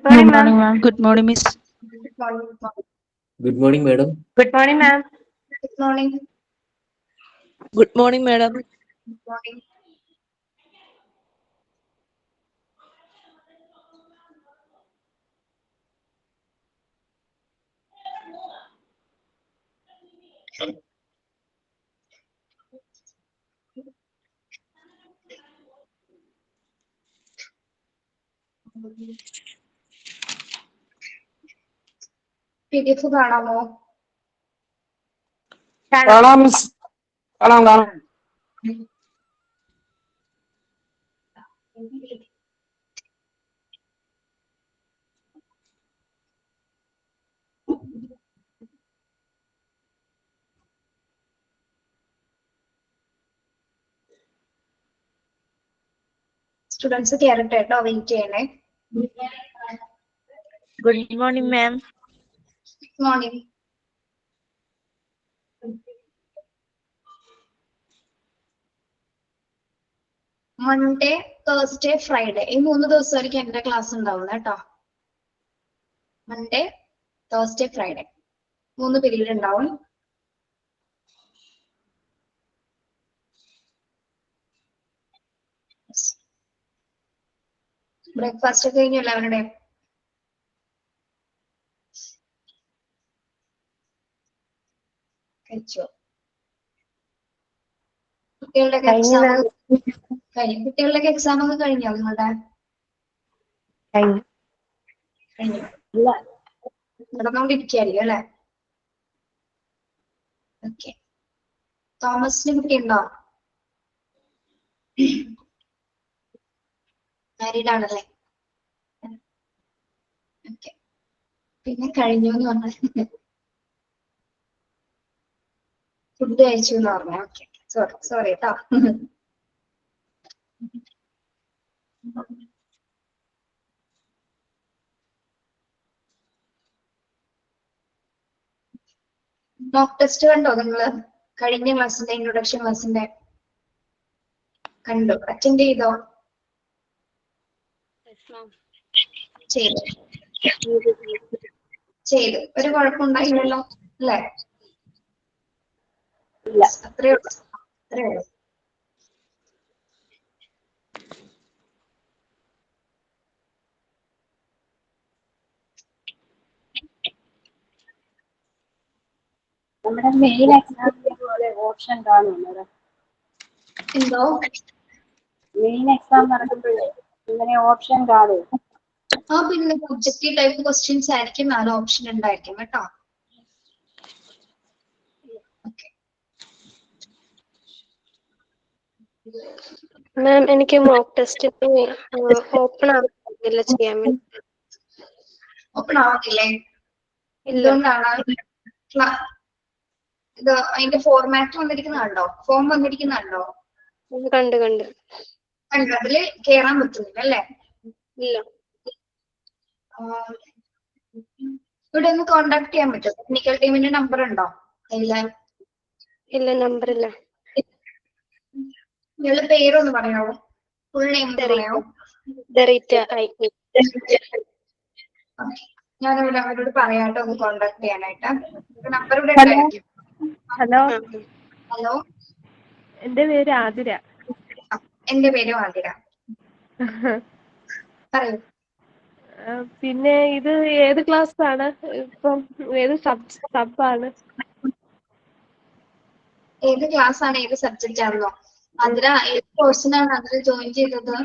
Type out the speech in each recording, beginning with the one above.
morning, ma'am. Good morning, miss. Good morning. Good morning, madam. Good morning, ma'am. Good morning. Good morning, madam. Good morning. PDF കാണാമോ? കാണാം miss. കാണാം. Students കേറട്ടെ കേട്ടോ, wait ചെയ്യണേ. Good morning, ma'am. Good morning. Monday, Thursday, Friday ഈ 3 ദിവസമായിരിക്കും എന്റെ class ഉണ്ടാവുന്നത് കേട്ടോ. Monday, Thursday, Friday 3 period ഉണ്ടാവും. Breakfast ഒക്കെ കഴിഞ്ഞു എല്ലാവരുടെയും? കഴിച്ചോ? കുട്ടികളുടെയൊക്കെ എക്സാം കഴിഞ്ഞു. കുട്ടികളുടെയൊക്കെ എക്സാം ഒക്കെ കഴിഞ്ഞോ നിങ്ങളുടെ? കഴിഞ്ഞു. നടന്നുകൊണ്ടിരിക്കുകയായിരിക്കും അല്ലെ? ഓക്കെ. തോമസിന് കുട്ടിയുണ്ടോ? മാരീഡ് ആണല്ലേ? ഓക്കെ. പിന്നെ കഴിഞ്ഞു എന്ന് പറഞ്ഞ ഫുഡ് കഴിച്ചു എന്ന് പറഞ്ഞു. ഓക്കെ, സോറി കേട്ടോ. മോക്ക് ടെസ്റ്റ് കണ്ടോ നിങ്ങള്? കഴിഞ്ഞ ക്ലാസ്സിന്റെ ഇൻട്രൊഡക്ഷൻ ക്ലാസ്സിന്റെ കണ്ടു? അറ്റൻഡ് ചെയ്തോ? ചെയ്തു. ഒരു കുഴപ്പമുണ്ടായില്ലല്ലോ അല്ലേ? അത്രേ ഉള്ളൂ. നമ്മുടെ മെയിൻ എക്സാമിന്റെ പോലെ ഓപ്ഷൻ കാണുമല്ലോ? എന്തോ മെയിൻ എക്സാം നടക്കുമ്പോഴേ ഇങ്ങനെ ഓപ്ഷൻ കാണും? പിന്നെ ഒബ്ജക്റ്റീവ് ടൈപ്പ് ക്വസ്റ്റ്യൻസ് ആയിരിക്കും 4 ഓപ്ഷൻ ഉണ്ടായിരിക്കും കേട്ടോ. മാം എനിക്ക് മോക്ക് ടെസ്റ്റ് ഓപ്പൺ ആവുന്നില്ല ചെയ്യാൻ വേണ്ടി. ഓപ്പൺ ആവുന്നില്ലേ? എന്തുകൊണ്ടാണ്? ഇത് അതിന്റെ ഫോർമാറ്റ് വന്നിരിക്കുന്നുണ്ടോ? ഫോം വന്നിരിക്കുന്നുണ്ടോ? കണ്ട് അതില് കേറാൻ പറ്റുന്നില്ല അല്ലേ? ഇല്ല. ഇവിടെ ഒന്ന് കോണ്ടാക്ട് ചെയ്യാൻ പറ്റും? ടെക്നിക്കൽ ടീമിന്റെ നമ്പർ ഉണ്ടോ കയ്യില്? ഇല്ല, നമ്പർ ഇല്ല. നിങ്ങളുടെ പേരൊന്ന് പറയാമോ? ഫുൾ നെയിം പറയാമോ? ഞാനിവിടെ അവരോട് പറയാട്ടോ ഒന്ന് കോണ്ടാക്ട് ചെയ്യാനായിട്ട്. നമ്പർ ഇവിടെ ഉണ്ടായിരിക്കും. ഹലോ, എന്റെ പേര് ആതിര. എന്റെ പേരും ആതിര. പറയൂ. പിന്നെ ഇത് ഏത് ക്ലാസ് ആണ്? ഇപ്പം ഏത് സബാണ്? ഏത് ക്ലാസ് ആണ്, ഏത് സബ്ജക്റ്റ് ആണല്ലോ? അതിര ഏത് കോഴ്സിനാണ് അതിൽ ജോയിൻ ചെയ്തത്?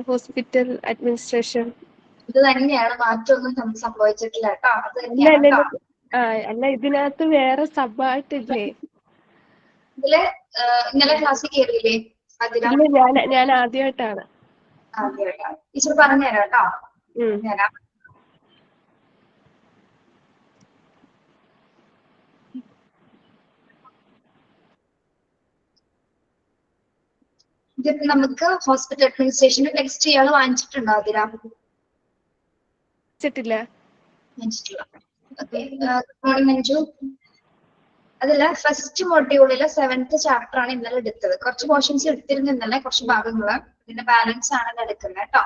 Hospital administration. ഇത് തന്നെയാണ്, മാറ്റമൊന്നും സംഭവിച്ചിട്ടില്ല കേട്ടോ. അത് തന്നെയാണ്. അല്ല, ഇതിനകത്ത് വേറെ സബായിട്ടില്ലേ? ഇതില് ഇന്നലെ ക്ലാസ്സിൽ കയറിയില്ലേ അതിര? ഞാൻ ആദ്യമായിട്ടാണ്. ടീച്ചർ പറഞ്ഞുതരാം കേട്ടോ. തരാം. ഇത് നമുക്ക് ഹോസ്പിറ്റൽ അഡ്മിനിസ്ട്രേഷന് ടെക്സ്റ്റ് ഇയാൾ വാങ്ങിച്ചിട്ടുണ്ടോ അതിര? വാങ്ങിച്ചിട്ടില്ല. ഓക്കെ. മഞ്ജു, അതില് ഫസ്റ്റ് മൊഡ്യൂളില് 7th ചാപ്റ്റർ ആണ് ഇന്നലെ എടുത്തത്. കുറച്ച് പോർഷൻസ് എടുത്തിരുന്നു ഇന്നലെ, കുറച്ച് ഭാഗങ്ങള്. ഇതിന്റെ ബാലൻസ് ആണ് എടുക്കുന്നത് കേട്ടോ.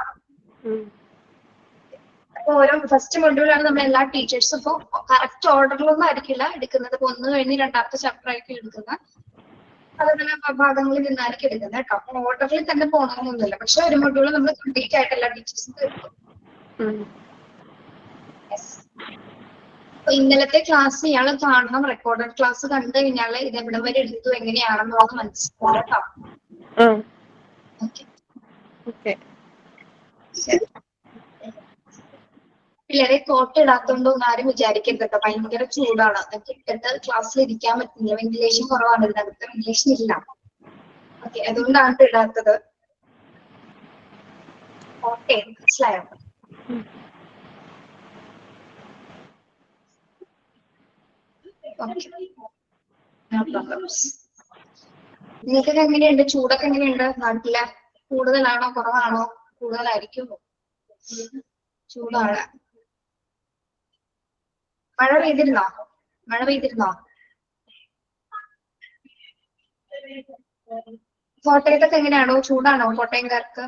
അപ്പൊ ഓരോ ഫസ്റ്റ് മൊഡ്യൂളാണ് നമ്മൾ എല്ലാ ടീച്ചേഴ്സും ഇപ്പോൾ കറക്റ്റ് ഓർഡറിലൊന്നും ആയിരിക്കില്ല എടുക്കുന്നത്. ഇപ്പൊ ഒന്ന് കഴിഞ്ഞ് രണ്ടാമത്തെ ചാപ്റ്റർ ആയിരിക്കും എടുക്കുന്നത്. പല ഭാഗങ്ങളിൽ നിന്നായിരിക്കും എടുക്കുന്നത് കേട്ടോ. ഓർഡറിൽ തന്നെ പോകണമെന്നൊന്നുമില്ല. പക്ഷെ ഒരു മൊഡ്യൂൾ നമ്മൾ കംപ്ലീറ്റ് ആയിട്ട് എല്ലാ ടീച്ചേഴ്സും തീർക്കും. അപ്പൊ ഇന്നലത്തെ ക്ലാസ് ഇയാൾ കാണണം. റെക്കോർഡഡ് ക്ലാസ് കണ്ടു കഴിഞ്ഞാൽ ഇത് എവിടെ വരെ എടുത്തു എങ്ങനെയാണെന്നുള്ളത് മനസ്സിലാവും കേട്ടോ. ഓക്കെ. ശരി. പിള്ളേരെ കോട്ട് ഇടാത്തോണ്ടൊന്നും ആരും വിചാരിക്കരുത് കേട്ടോ. ഭയങ്കര ചൂടാണ്. ഇട്ടിട്ട് ക്ലാസ്സിൽ ഇരിക്കാൻ പറ്റില്ല. വെന്റിലേഷൻ കുറവാണ്. ഇതിനകത്ത് വെന്റിലേഷൻ ഇല്ല. ഓക്കെ, അതുകൊണ്ടാണ് ഇടാത്തത്. ഓക്കെ, മനസ്സിലായോ? നിങ്ങൾക്കൊക്കെ എങ്ങനെയുണ്ട്? ചൂടൊക്കെ എങ്ങനെയുണ്ട് നാട്ടില്? കൂടുതലാണോ കുറവാണോ? കൂടുതലായിരിക്കും. ചൂടാണ്. മഴ പെയ്തിരുന്നോ? കോട്ടയത്തൊക്കെ എങ്ങനെയാണോ? ചൂടാണോ കോട്ടയംകാർക്ക്?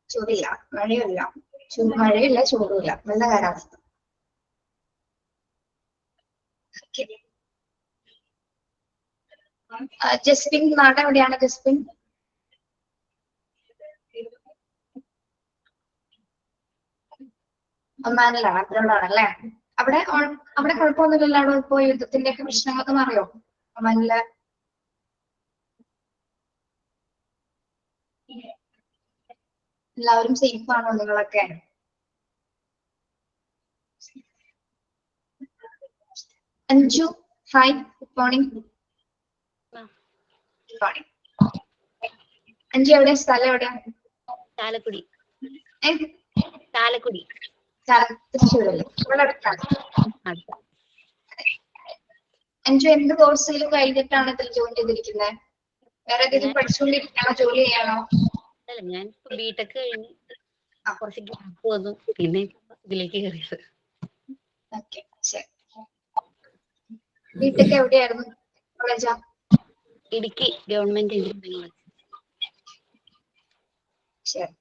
ചൂടില്ല, മഴയില്ല. മഴയില്ല, ചൂടുമില്ല. നല്ല കാലാവസ്ഥ. ജസ്പിൻ നാട് എവിടെയാണ് ജസ്പിൻ? ഒമാനിലാണ്. അബ്രോഡാണല്ലേ? അവിടെ കുഴപ്പമൊന്നുമില്ലല്ലോ. ഇപ്പൊ യുദ്ധത്തിന്റെ ഒക്കെ പ്രശ്നങ്ങളൊക്കെ മാറിയോ ഒമാനില്? എല്ലാവരും സേഫ് ആണോ നിങ്ങളൊക്കെ? Anju, hi, good morning. Anju എവിടെ? സ്ഥലം എവിടെയാ? ചാലക്കുടി. തൃശ്ശൂരല്ലേ? ഇവിടെ അടുത്താണ്. അഞ്ജു എന്ത് കോഴ്സിലും കഴിഞ്ഞിട്ടാണ് ഇതിൽ ജോയിൻ ചെയ്തിരിക്കുന്നത്? വേറെ ഏതെങ്കിലും പഠിച്ചുകൊണ്ടിരിക്കണോ? ജോലി ചെയ്യാണോ? അല്ല, ഞാൻ ബിടെക് കഴിഞ്ഞ് കുറച്ച് ഗ്യാപ്പ് വന്നു, പിന്നെ ഇതിലേക്ക് കയറിയത്. ഓക്കെ, ശരി. ബിടെക് എവിടെയായിരുന്നു? കോളേജാ? Idukki government engineering college. ശരി.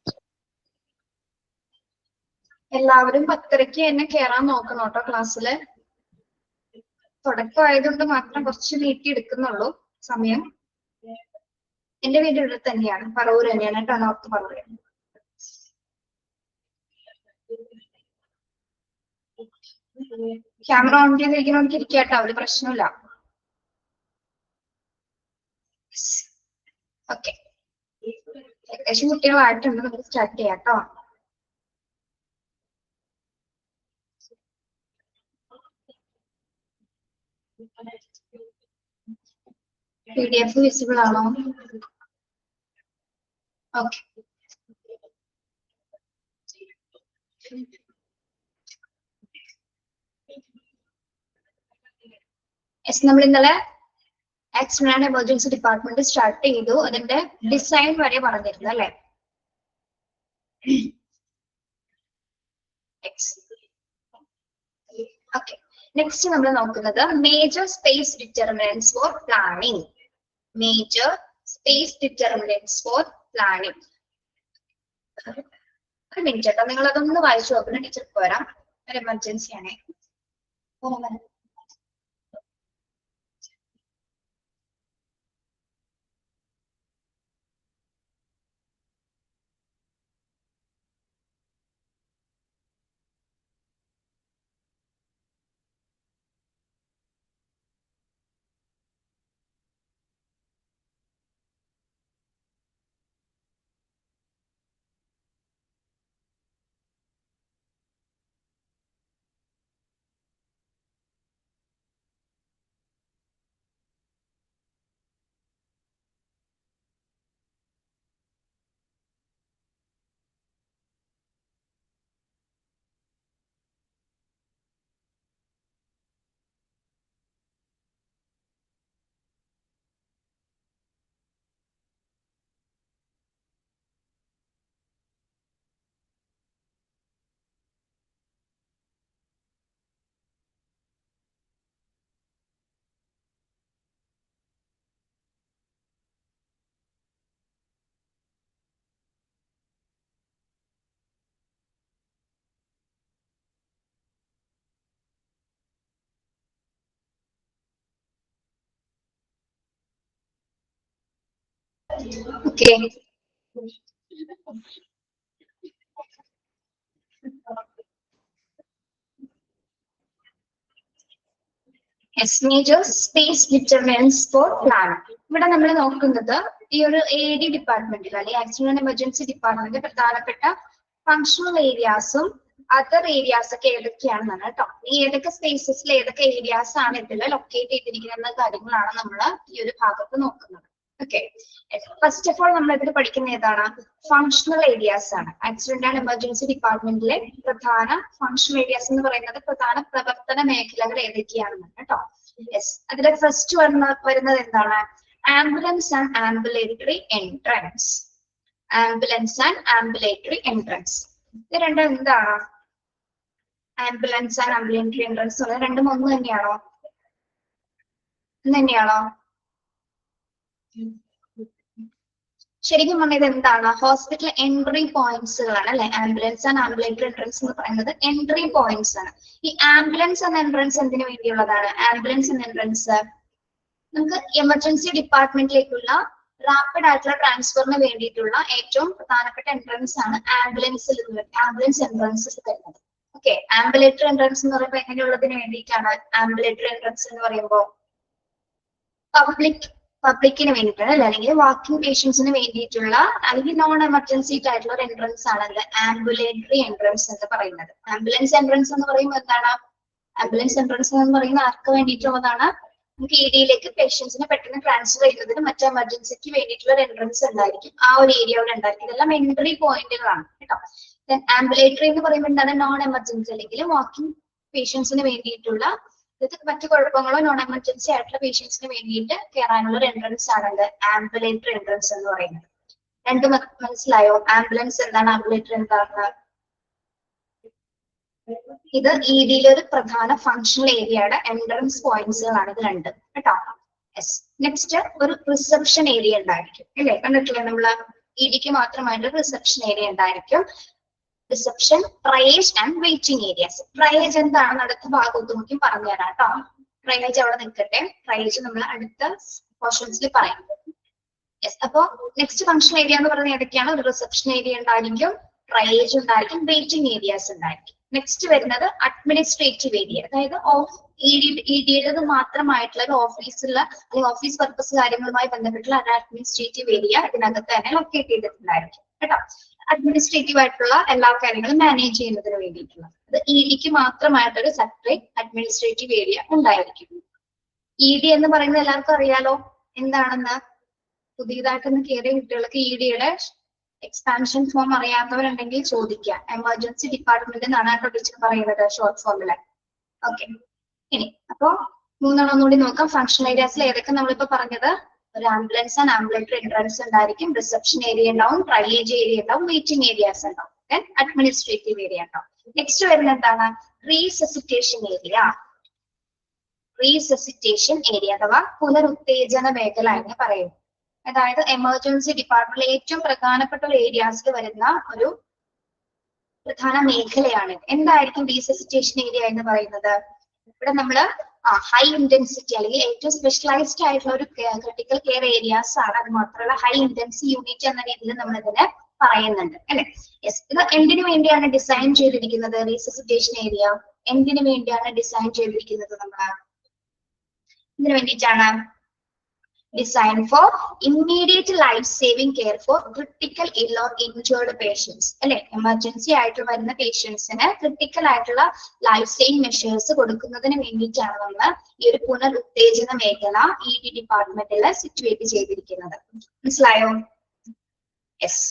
എല്ലാവരും 10:30 തന്നെ കേറാൻ നോക്കണം കേട്ടോ ക്ലാസ്സില്. തുടക്കമായതുകൊണ്ട് മാത്രം കുറച്ച് നീട്ടി എടുക്കുന്നുള്ളൂ സമയം. എന്റെ വീട് ഇവിടെ തന്നെയാണ്, പറവൂർ തന്നെയാണ് കേട്ടോ. നോർത്ത് പറവൂർ. ക്യാമറ ഓൺ ചെയ്തിരിക്കുന്നവർക്ക് ഇരിക്കാട്ടോ, ഒരു പ്രശ്നമില്ല. ഓക്കെ, ഏകദേശം കുട്ടികളായിട്ടുണ്ട്. നമുക്ക് സ്റ്റാർട്ട് ചെയ്യാം കേട്ടോ. PDF വിസിബിൾ ആണോ? ഓക്കെ. നമ്മൾ ഇന്നലെ accident and emergency department start ചെയ്തു. അതിന്റെ ഡിസൈൻ വരെ പറഞ്ഞിരുന്നു അല്ലെ? ഓക്കെ, നെക്സ്റ്റ് നമ്മൾ നോക്കുന്നത് major space determinants for planning. Major space determinants for planning. ഒരു മിനിറ്റ് കേട്ടോ, നിങ്ങൾ അതൊന്ന് വായിച്ചു നോക്കണം. ടീച്ചർ പോരാം, ഒരു എമർജൻസി ആണേ. Okay. Major space determinants for plan. ഇവിടെ നമ്മൾ നോക്കുന്നത് ഈ ഒരു AD ഡിപ്പാർട്ട്മെന്റിൽ അല്ലെങ്കിൽ ആക്സിഡന്റ് എമർജൻസി ഡിപ്പാർട്ട്മെന്റ് പ്രധാനപ്പെട്ട ഫങ്ഷണൽ ഏരിയാസും അതർ ഏരിയാസ് ഒക്കെ ഏതൊക്കെയാണെന്നാണ് കേട്ടോ. ഈ ഏതൊക്കെ സ്പേസസിൽ ഏതൊക്കെ ഏരിയാസ് ആണ് ഇതിൽ ലൊക്കേറ്റ് ചെയ്തിരിക്കുന്ന കാര്യങ്ങളാണ് നമ്മൾ ഈ ഒരു ഭാഗത്ത് നോക്കുന്നത്. ഓക്കെ. ഫസ്റ്റ് ഓഫ് ഓൾ നമ്മൾ ഇതിൽ പഠിക്കുന്ന ഏതാണ്? ഫങ്ഷണൽ ഏരിയാസ് ആണ്. ആക്സിഡന്റ് ആൻഡ് എമർജൻസി ഡിപ്പാർട്ട്മെന്റിലെ പ്രധാന ഫങ്ഷണൽ ഏരിയാസ് എന്ന് പറയുന്നത് പ്രധാന പ്രവർത്തന മേഖലകൾ ഏതൊക്കെയാണെന്ന് കേട്ടോ. യെസ്, അതിലെ ഫസ്റ്റ് വരുന്നത് എന്താണ്? Ambulance and ambulatory entrance. Ambulance and ambulatory entrance ഇത് രണ്ടും എന്താണ്? ആംബുലൻസ് ആൻഡ് ആംബുലേറ്ററി എൻട്രൻസ് രണ്ടും ഒന്ന് തന്നെയാണോ? ഒന്ന് തന്നെയാണോ? ശരിക്കും പറഞ്ഞത് എന്താണ്? ഹോസ്പിറ്റൽ എൻട്രി പോയിന്റ്സുകളാണ് അല്ലെ. ആംബുലൻസ് ആൻഡ് ആംബുലേറ്ററി എൻട്രൻസ് എന്ന് പറയുന്നത് എൻട്രി പോയിന്റ്സ് ആണ്. ഈ ആംബുലൻസ് ആൻഡ് എൻട്രൻസ് എന്തിനു വേണ്ടിയുള്ളതാണ്? ആംബുലൻസ് ആൻഡ് എൻട്രൻസ് നമുക്ക് എമർജൻസി ഡിപ്പാർട്ട്മെന്റിലേക്കുള്ള റാപ്പിഡ് ആയിട്ടുള്ള ട്രാൻസ്ഫറിന് വേണ്ടിയിട്ടുള്ള ഏറ്റവും പ്രധാനപ്പെട്ട എൻട്രൻസ് ആണ് ആംബുലൻസിൽ ആംബുലൻസ് എൻട്രൻസ് തരുന്നത്. ഓക്കെ. ആംബുലേറ്ററി എൻട്രൻസ് എന്ന് പറയുമ്പോൾ എങ്ങനെയുള്ളതിന് വേണ്ടിയിട്ടാണ്? ആംബുലേറ്ററി എൻട്രൻസ് എന്ന് പറയുമ്പോൾ പബ്ലിക്കിന് വേണ്ടിയിട്ടാണ് അല്ലെ, അല്ലെങ്കിൽ വാക്കിംഗ് പേഷ്യൻസിന് വേണ്ടിയിട്ടുള്ള അല്ലെങ്കിൽ നോൺ എമർജൻസി ആയിട്ടുള്ള ഒരു എൻട്രൻസ് ആണ് ആംബുലേറ്ററി എൻട്രൻസ് എന്ന് പറയുന്നത്. ആംബുലൻസ് എൻട്രൻസ് എന്ന് പറയുമ്പോൾ എന്താണ്? ആംബുലൻസ് എൻട്രൻസ് എന്ന് പറയുന്നത് ആർക്ക് വേണ്ടിയിട്ടുള്ളതാണ്? നമുക്ക് EDയിലേക്ക് പേഷ്യൻസിനെ പെട്ടെന്ന് ട്രാൻസ്ഫർ ചെയ്യുന്നതിന് മറ്റു എമർജൻസിക്ക് വേണ്ടിയിട്ടുള്ള ഒരു എൻട്രൻസ് ഉണ്ടായിരിക്കും. ആ ഒരു ഏരിയ അവിടെ ഉണ്ടായിരിക്കും. ഇതെല്ലാം എൻട്രി പോയിന്റുകളാണ് കേട്ടോ. ആംബുലേറ്ററി എന്ന് പറയുമ്പോൾ എന്താണ്? നോൺ എമർജൻസി അല്ലെങ്കിൽ വാക്കിംഗ് പേഷ്യൻസിന് വേണ്ടിയിട്ടുള്ള മറ്റു കുഴപ്പങ്ങളോ നോൺ എമർജൻസി ആയിട്ടുള്ള പേഷ്യൻസിന് വേണ്ടിയിട്ട് കയറാനുള്ള ഒരു എൻട്രൻസ് ആണ് ആംബുലേറ്ററി എൻട്രൻസ് എന്ന് പറയുന്നത്. രണ്ടും മനസ്സിലായോ? ആംബുലൻസ് എന്താണ്? ആംബുലേറ്ററി എന്താണ്? ഇത് EDയിലെ ഒരു പ്രധാന ഫങ്ഷണൽ ഏരിയയുടെ എൻട്രൻസ് പോയിന്റ്സുകളാണ് ഇത് രണ്ടും കേട്ടോ. യെസ്. നെക്സ്റ്റ് ഒരു റിസപ്ഷൻ ഏരിയ ഉണ്ടായിരിക്കും അല്ലേ? കണ്ടിട്ടില്ലേ നമ്മള്? EDക്ക് മാത്രമായിട്ട് റിസപ്ഷൻ ഏരിയ ഉണ്ടായിരിക്കും. Reception, triage and waiting areas. Triage എന്താണെന്ന് അടുത്ത ഭാഗത്ത് നോക്കി പറഞ്ഞു തരാം കേട്ടോ. ട്രയേജ് അവിടെ നിൽക്കട്ടെ. ട്രയേജ് നമ്മൾ അടുത്ത പോർഷൻസിൽ പറയാം. യെസ്. അപ്പോ നെക്സ്റ്റ് ഫങ്ഷണൽ ഏരിയ എന്ന് പറയുന്നത് ഏതൊക്കെയാണ്? ഒരു റിസപ്ഷൻ ഏരിയ ഉണ്ടായിരിക്കും, ട്രയേജ് ഉണ്ടായിരിക്കും, വെയിറ്റിംഗ് ഏരിയാസ് ഉണ്ടായിരിക്കും. നെക്സ്റ്റ് വരുന്നത് അഡ്മിനിസ്ട്രേറ്റീവ് ഏരിയ. അതായത് EDയുടേത് മാത്രമായിട്ടുള്ള ഒരു ഓഫീസുള്ള അല്ലെങ്കിൽ ഓഫീസ് പർപ്പസ് കാര്യങ്ങളുമായി ബന്ധപ്പെട്ടുള്ള അഡ്മിനിസ്ട്രേറ്റീവ് ഏരിയ ഇതിനകത്ത് തന്നെ ലൊക്കേറ്റ് ചെയ്തിട്ടുണ്ടായിരിക്കും കേട്ടോ. അഡ്മിനിസ്ട്രേറ്റീവ് ആയിട്ടുള്ള എല്ലാ കാര്യങ്ങളും മാനേജ് ചെയ്യുന്നതിന് വേണ്ടിയിട്ടുള്ള അത് EDക്ക് മാത്രമായിട്ടൊരു സെപ്പറേറ്റ് അഡ്മിനിസ്ട്രേറ്റീവ് ഏരിയ ഉണ്ടായിരിക്കും. ED എന്ന് പറയുന്നത് എല്ലാവർക്കും അറിയാലോ എന്താണെന്ന്. പുതിയതായിട്ടൊന്ന് കയറിയ കുട്ടികൾക്ക് EDയുടെ എക്സ്പാൻഷൻ ഫോം അറിയാത്തവരുണ്ടെങ്കിൽ ചോദിക്കാം. എമർജൻസി ഡിപ്പാർട്ട്മെന്റ് എന്നാണ് കേട്ടോ ടീച്ചർ പറയുന്നത് ഷോർട്ട് ഫോമില്. ഓക്കെ. ഇനി അപ്പോ മൂന്നെണ്ണം കൂടി നോക്കാം. ഫങ്ഷണൽ ഏരിയാസിൽ ഏതൊക്കെ നമ്മളിപ്പോ പറഞ്ഞത്? ഒരു ആംബുലൻസ് ആൻഡ് ആംബുലേറ്ററി എൻട്രൻസ് ഉണ്ടായിരിക്കും, റിസപ്ഷൻ ഏരിയ ഉണ്ടാവും, ട്രയേജ് ഏരിയ ഉണ്ടാവും, വെയിറ്റിംഗ് ഏരിയാസ് ഉണ്ടാവും, ദെൻ അഡ്മിനിസ്ട്രേറ്റീവ് ഏരിയ ഉണ്ടാവും. നെക്സ്റ്റ് വരുന്നത് എന്താണ്? Resuscitation area. റീസസിറ്റേഷൻ ഏരിയ അഥവാ പുനരുത്തേജന മേഖല എന്ന് പറയുന്നു. അതായത് എമർജൻസി ഡിപ്പാർട്ട്മെന്റിലെ ഏറ്റവും പ്രധാനപ്പെട്ട ഒരു ഏരിയാസിൽ വരുന്ന ഒരു പ്രധാന മേഖലയാണ്. എന്തായിരിക്കും റീസസിറ്റേഷൻ ഏരിയ എന്ന് പറയുന്നത്? ഇവിടെ നമ്മള് ഹൈ ഇന്റൻസിറ്റി അല്ലെങ്കിൽ ഏറ്റവും സ്പെഷ്യലൈസ്ഡ് ആയിട്ടുള്ള ഒരു ക്രിട്ടിക്കൽ കെയർ ഏരിയാസ് ആണ്. അത് മാത്രമല്ല ഹൈ ഇന്റൻസി യൂണിറ്റ് എന്ന രീതിയിൽ നമ്മൾ ഇതിനെ പറയുന്നുണ്ട് അല്ലെ. യെസ്. ഇത് എന്തിനു വേണ്ടിയാണ് ഡിസൈൻ ചെയ്തിരിക്കുന്നത്? റീസസിറ്റേഷൻ ഏരിയ എന്തിനു വേണ്ടിയാണ് ഡിസൈൻ ചെയ്തിരിക്കുന്നത്? നമ്മൾ ഇതിനു വേണ്ടിയിട്ടാണ് designed for immediate life-saving care for critical ill or injured patients. അല്ലെ, എമർജൻസി ആയിട്ട് വരുന്ന പേഷ്യൻസിന് ക്രിട്ടിക്കൽ ആയിട്ടുള്ള ലൈഫ് സേവിംഗ് മെഷേഴ്സ് കൊടുക്കുന്നതിന് വേണ്ടിയിട്ടാണ് നമ്മൾ ഈ ഒരു പുനരുത്തേജന മേഖല ED ഡിപ്പാർട്ട്മെന്റിൽ സിറ്റുവേറ്റ് ചെയ്തിരിക്കുന്നത്. മനസ്സിലായോ? യെസ്.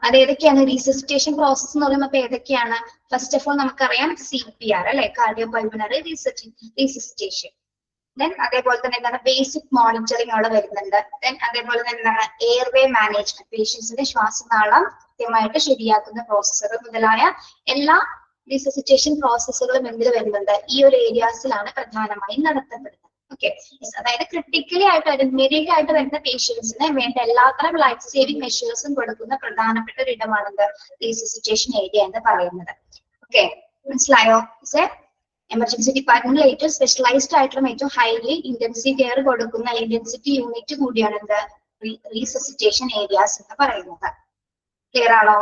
അത് ഏതൊക്കെയാണ് റീസസിറ്റേഷൻ പ്രോസസ് എന്ന് പറയുമ്പോൾ അപ്പൊ ഏതൊക്കെയാണ്? ഫസ്റ്റ് ഓഫ് ഓൾ നമുക്കറിയാം CPR അല്ലെ, കാർഡിയോ പൾമണറി റീസസിറ്റേഷൻ. ദെൻ അതേപോലെ തന്നെ എന്താണ് ബേസിക് മോണിറ്ററിങ് അവിടെ വരുന്നുണ്ട്. ദെൻ അതേപോലെ തന്നെ എന്താണ് എയർവേ മാനേജ്മെന്റ്, പേഷ്യൻസിന്റെ ശ്വാസനാളം കൃത്യമായിട്ട് ശരിയാക്കുന്ന പ്രോസസ്സർ മുതലായ എല്ലാ റീസസിറ്റേഷൻ പ്രോസസ്സുകളും എന്തിൽ വരുന്നുണ്ട്? ഈ ഒരു ഏരിയാസിലാണ് പ്രധാനമായും നടത്തപ്പെടുന്നത്. ഓക്കെ. അതായത് ക്രിട്ടിക്കലി ആയിട്ട് ഇമ്മീഡിയറ്റ് ആയിട്ട് വരുന്ന പേഷ്യൻസിന് വേണ്ട എല്ലാത്തരം ലൈഫ് സേവിംഗ് മെഷേഴ്സും കൊടുക്കുന്ന പ്രധാനപ്പെട്ട ഒരു ഇടമാണെന്ത്? റീസസിറ്റേഷൻ ഏരിയ എന്ന് പറയുന്നത്. ഓക്കെ, മനസ്സിലായോ? എമർജൻസി ഡിപ്പാർട്ട്മെന്റിൽ ഏറ്റവും സ്പെഷ്യലൈസ്ഡ് ആയിട്ടുള്ള ഏറ്റവും ഹൈലി ഇന്റൻസീവ് കെയർ കൊടുക്കുന്ന ഇന്റൻസിറ്റി യൂണിറ്റ് കൂടിയാണ് എന്ത്? റീസസിറ്റേഷൻ ഏരിയാസ് എന്ന് പറയുന്നത്. ക്ലിയർ ആണോ?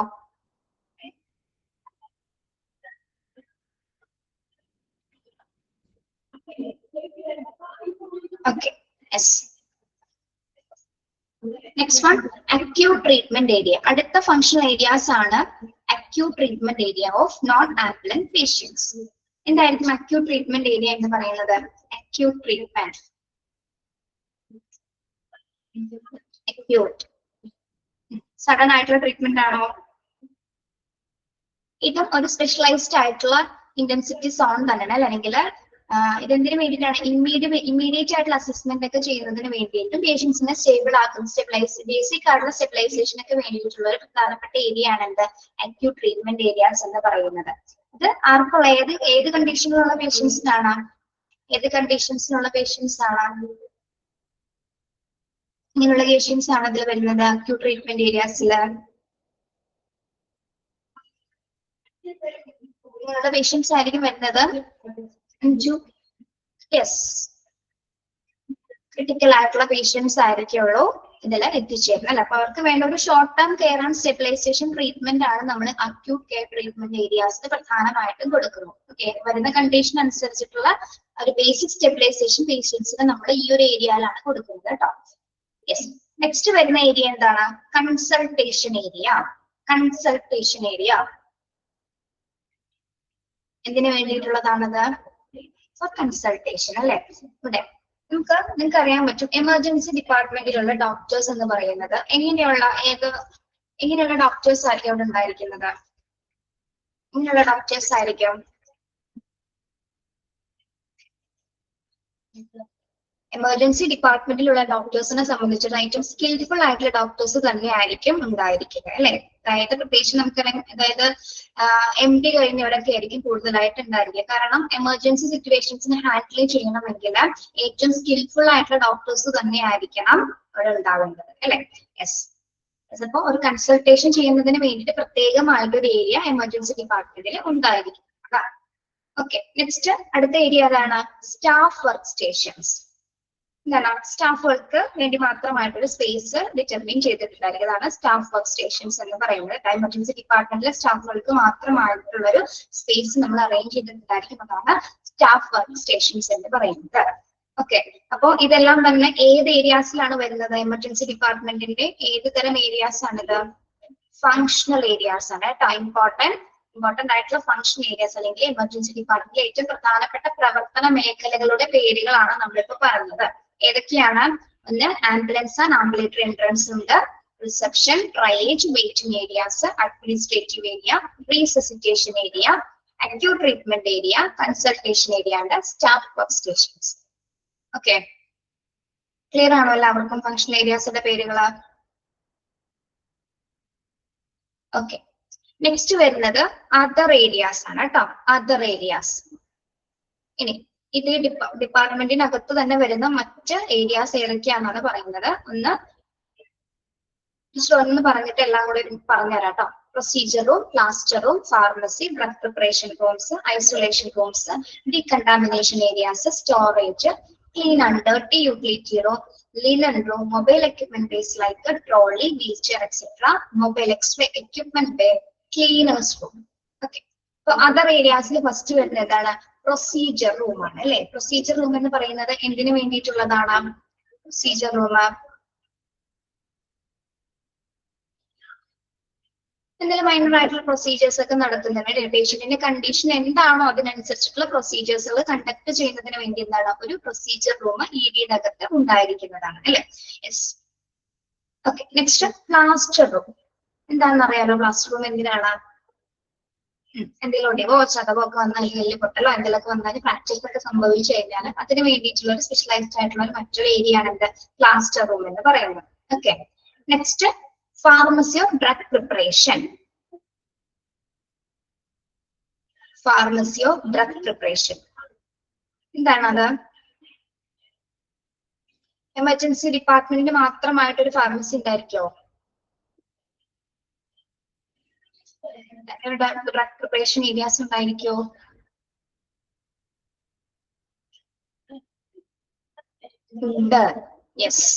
Okay, yes. Next one acute treatment area. അടുത്ത ഫങ്ഷണൽ ഏരിയാസ് ആണ് acute treatment area of non ambulant patients. എന്തായിരിക്കും അക്യൂട്ട് ട്രീറ്റ്മെന്റ് ഏരിയ എന്ന് പറയുന്നത്? അക്യൂട്ട് ട്രീറ്റ്മെന്റ്, അക്യൂട്ട് സഡൻ ആയിട്ടുള്ള ട്രീറ്റ്മെന്റ് ആണോ? ഇതും ഒരു സ്പെഷ്യലൈസ്ഡ് ആയിട്ടുള്ള ഇന്റൻസിറ്റി സോൺ തന്നെയാണ്. അല്ലെങ്കിൽ ഇതെന്തിനു വേണ്ടിയിട്ടാണ്? ഇമ്മീഡിയറ്റ് ആയിട്ടുള്ള അസസ്മെന്റ് ഒക്കെ ചെയ്യുന്നതിന് വേണ്ടിയിട്ടും പേഷ്യൻസിനെ സ്റ്റേബിൾ ആക്കുന്ന ബേസിക് ആയിട്ടുള്ള സ്റ്റെബിലൈസേഷൻ ഒക്കെ വേണ്ടിയിട്ടുള്ള ഒരു പ്രധാനപ്പെട്ട ഏരിയ ആണ് എന്ത്? അക്യൂട്ട് ട്രീറ്റ്മെന്റ് ഏരിയാസ് എന്ന് പറയുന്നത്. ഇത് ആർക്കുള്ള ഏത് കണ്ടീഷനിലുള്ള പേഷ്യൻസിനാണ്? ഏത് കണ്ടീഷൻസിനുള്ള പേഷ്യൻസ് ആണ്? ഇങ്ങനെയുള്ള പേഷ്യൻസ് ആണ് ഇതിൽ വരുന്നത് അക്യൂട്ട് ട്രീറ്റ്മെന്റ് ഏരിയാസിൽ. ഇങ്ങനെയുള്ള പേഷ്യൻസ് ആയിരിക്കും വരുന്നത് യെസ്, ക്രിട്ടിക്കൽ ആയിട്ടുള്ള പേഷ്യൻസ് ആയിരിക്കുള്ളൂ ഇതിൽ എത്തിച്ചേരുന്നത് അല്ല. അപ്പൊ അവർക്ക് വേണ്ട ഒരു short term care and stabilization treatment ആണ് നമ്മൾ അക്യൂട്ട് കെയർ ട്രീറ്റ്മെന്റ് ഏരിയാസിൽ പ്രധാനമായിട്ടും കൊടുക്കുന്നത്. ഓക്കെ, വരുന്ന കണ്ടീഷൻ അനുസരിച്ചിട്ടുള്ള ഒരു ബേസിക് സ്റ്റെബിലൈസേഷൻ പേഷ്യൻസിന് നമ്മൾ ഈ ഒരു ഏരിയയിലാണ് കൊടുക്കുന്നത് കേട്ടോ. യെസ്. നെക്സ്റ്റ് വരുന്ന ഏരിയ എന്താണ്? Consultation area. കൺസൾട്ടേഷൻ ഏരിയ എന്തിനു വേണ്ടിയിട്ടുള്ളതാണത്? ഫോർ കൺസൾട്ടേഷൻ അല്ലെ. ഇവിടെ നിങ്ങൾക്ക് അറിയാൻ പറ്റും എമർജൻസി ഡിപ്പാർട്ട്മെന്റിലുള്ള ഡോക്ടേഴ്സ് എന്ന് പറയുന്നത് എങ്ങനെയുള്ള ഡോക്ടേഴ്സ് ആയിരിക്കും അവിടെ ഉണ്ടായിരിക്കുന്നത്? ഇങ്ങനെയുള്ള ഡോക്ടേഴ്സ് ആയിരിക്കും. എമർജൻസി ഡിപ്പാർട്ട്മെന്റിലുള്ള ഡോക്ടേഴ്സിനെ സംബന്ധിച്ചിട്ട് ഏറ്റവും സ്കിൽഫുൾ ആയിട്ടുള്ള ഡോക്ടേഴ്സ് തന്നെ ആയിരിക്കും ഉണ്ടായിരിക്കുക അല്ലെ. അതായത് പ്രത്യേകിച്ച് നമുക്കറിയാം, അതായത് MD കഴിഞ്ഞവരൊക്കെ ആയിരിക്കും കൂടുതലായിട്ട് ഉണ്ടായിരിക്കുക. കാരണം എമർജൻസി സിറ്റുവേഷൻസിനെ ഹാൻഡിൽ ചെയ്യണമെങ്കിൽ ഏറ്റവും സ്കിൽഫുൾ ആയിട്ടുള്ള ഡോക്ടേഴ്സ് തന്നെ ആയിരിക്കണം അവിടെ ഉണ്ടാവേണ്ടത് അല്ലെ. യെസ്. അപ്പൊ ഒരു കൺസൾട്ടേഷൻ ചെയ്യുന്നതിന് വേണ്ടിയിട്ട് പ്രത്യേകമായിട്ടൊരു ഏരിയ എമർജൻസി ഡിപ്പാർട്ട്മെന്റിൽ ഉണ്ടായിരിക്കും. ഓക്കെ, നെക്സ്റ്റ് അടുത്ത ഏരിയ ഏതാണ്? Staff work stations. എന്താണ്? സ്റ്റാഫുകൾക്ക് വേണ്ടി മാത്രമായിട്ടൊരു സ്പേസ് ഡിറ്റർമിൻ ചെയ്തിട്ടുണ്ടായിരിക്കുന്നതാണ് സ്റ്റാഫ് വർക്ക് സ്റ്റേഷൻസ് എന്ന് പറയുന്നത്. എമർജൻസി ഡിപ്പാർട്ട്മെന്റിലെ സ്റ്റാഫുകൾക്ക് മാത്രമായിട്ടുള്ള ഒരു സ്പേസ് നമ്മൾ അറേഞ്ച് ചെയ്തിട്ടുണ്ടായിരിക്കുന്നതാണ് സ്റ്റാഫ് വർക്ക് സ്റ്റേഷൻസ് എന്ന് പറയുന്നത്. ഓക്കെ, അപ്പോ ഇതെല്ലാം തന്നെ ഏത് ഏരിയാസിലാണ് വരുന്നത്? എമർജൻസി ഡിപ്പാർട്ട്മെന്റിന്റെ ഏത് തരം ഏരിയാസ് ആണിത്? ഫങ്ഷണൽ ഏരിയാസ് ആണ് കേട്ടോ. ഇമ്പോർട്ടന്റ് ആയിട്ടുള്ള ഫങ്ഷൻ ഏരിയാസ് അല്ലെങ്കിൽ എമർജൻസി ഡിപ്പാർട്ട്മെന്റിലെ ഏറ്റവും പ്രധാനപ്പെട്ട പ്രവർത്തന മേഖലകളുടെ പേരുകളാണ് നമ്മളിപ്പോ പറഞ്ഞത്. ഏതൊക്കെയാണ്? ഒന്ന് ആംബുലൻസ് ആൻഡ് ആംബുലേറ്ററി എൻട്രൻസ് ഉണ്ട്, reception, triage, waiting areas, administrative area, resuscitation area, acute treatment area, consultation area ഉണ്ട്, staff work stations. Okay, clear ആണോ എല്ലാവർക്കും ഫങ്ഷൻ ഏരിയാസിന്റെ പേരുകൾ? ഓക്കെ, നെക്സ്റ്റ് വരുന്നത് അതർ ഏരിയാസ് ആണ് കേട്ടോ. Other areas. ഇനി ഇത് ഡിപ്പാർട്ട്മെന്റിനകത്ത് തന്നെ വരുന്ന മറ്റ് ഏരിയാസ് ഏതൊക്കെയാണെന്നാണ് പറയുന്നത്. ഒന്ന് പറഞ്ഞിട്ട് എല്ലാം കൂടെ പറഞ്ഞുതരാം കേട്ടോ. Procedure room, plaster room, pharmacy, blood preparation rooms, isolation rooms, decontamination areas, storage, clean and dirty utility room, linen room, mobile equipment base like a trolley, wheelchair, etc., mobile X-ray equipment bay, cleaners room. Okay, so other areas first വരുന്നത് എന്താണ്? Procedure room ആണ് അല്ലെ. Procedure room എന്ന് പറയുന്നത് എന്തിനു വേണ്ടിയിട്ടുള്ളതാണ്? Procedure room എന്തെങ്കിലും minor ആയിട്ടുള്ള പ്രൊസീജിയേഴ്സ് ഒക്കെ നടത്തുന്നതിന് പേഷ്യന്റിന്റെ കണ്ടീഷൻ എന്താണോ അതിനനുസരിച്ചിട്ടുള്ള പ്രൊസീജിയേഴ്സുകൾ കണ്ടക്ട് ചെയ്യുന്നതിന് വേണ്ടി എന്താണ് ഒരു പ്രൊസീജിയർ റൂം EDനകത്ത് ഉണ്ടായിരിക്കുന്നതാണ് അല്ലെ. Yes. Okay, next plaster room. എന്താണെന്ന് അറിയാലോ പ്ലാസ്റ്റർ റൂം എന്തിനാണ്? എന്തെങ്കിലും ഒടിവോ ചതവോ ഒക്കെ വന്നാൽ എല്ല് പൊട്ടലോ എന്തെങ്കിലുമൊക്കെ വന്നാൽ ഫ്രാക്ചേഴ്സ് ഒക്കെ സംഭവിച്ചു കഴിഞ്ഞാൽ അതിന് വേണ്ടിയിട്ടുള്ള ഒരു സ്പെഷ്യലൈസ്ഡ് ആയിട്ടുള്ള മറ്റൊരു ഏരിയ ആണ് എന്ത്? പ്ലാസ്റ്റർ റൂം എന്ന് പറയുന്നത്. Okay, next pharmacy of drug preparation. Pharmacy of drug preparation എന്താണത്? എമർജൻസി ഡിപ്പാർട്ട്മെന്റിന് മാത്രമായിട്ടൊരു ഫാർമസി ഉണ്ടായിരിക്കോ? ഡ്രഗ് പ്രിപ്പറേഷൻ ഏരിയാസ് ഉണ്ടായിരിക്കോ? ഉണ്ട്. യെസ്.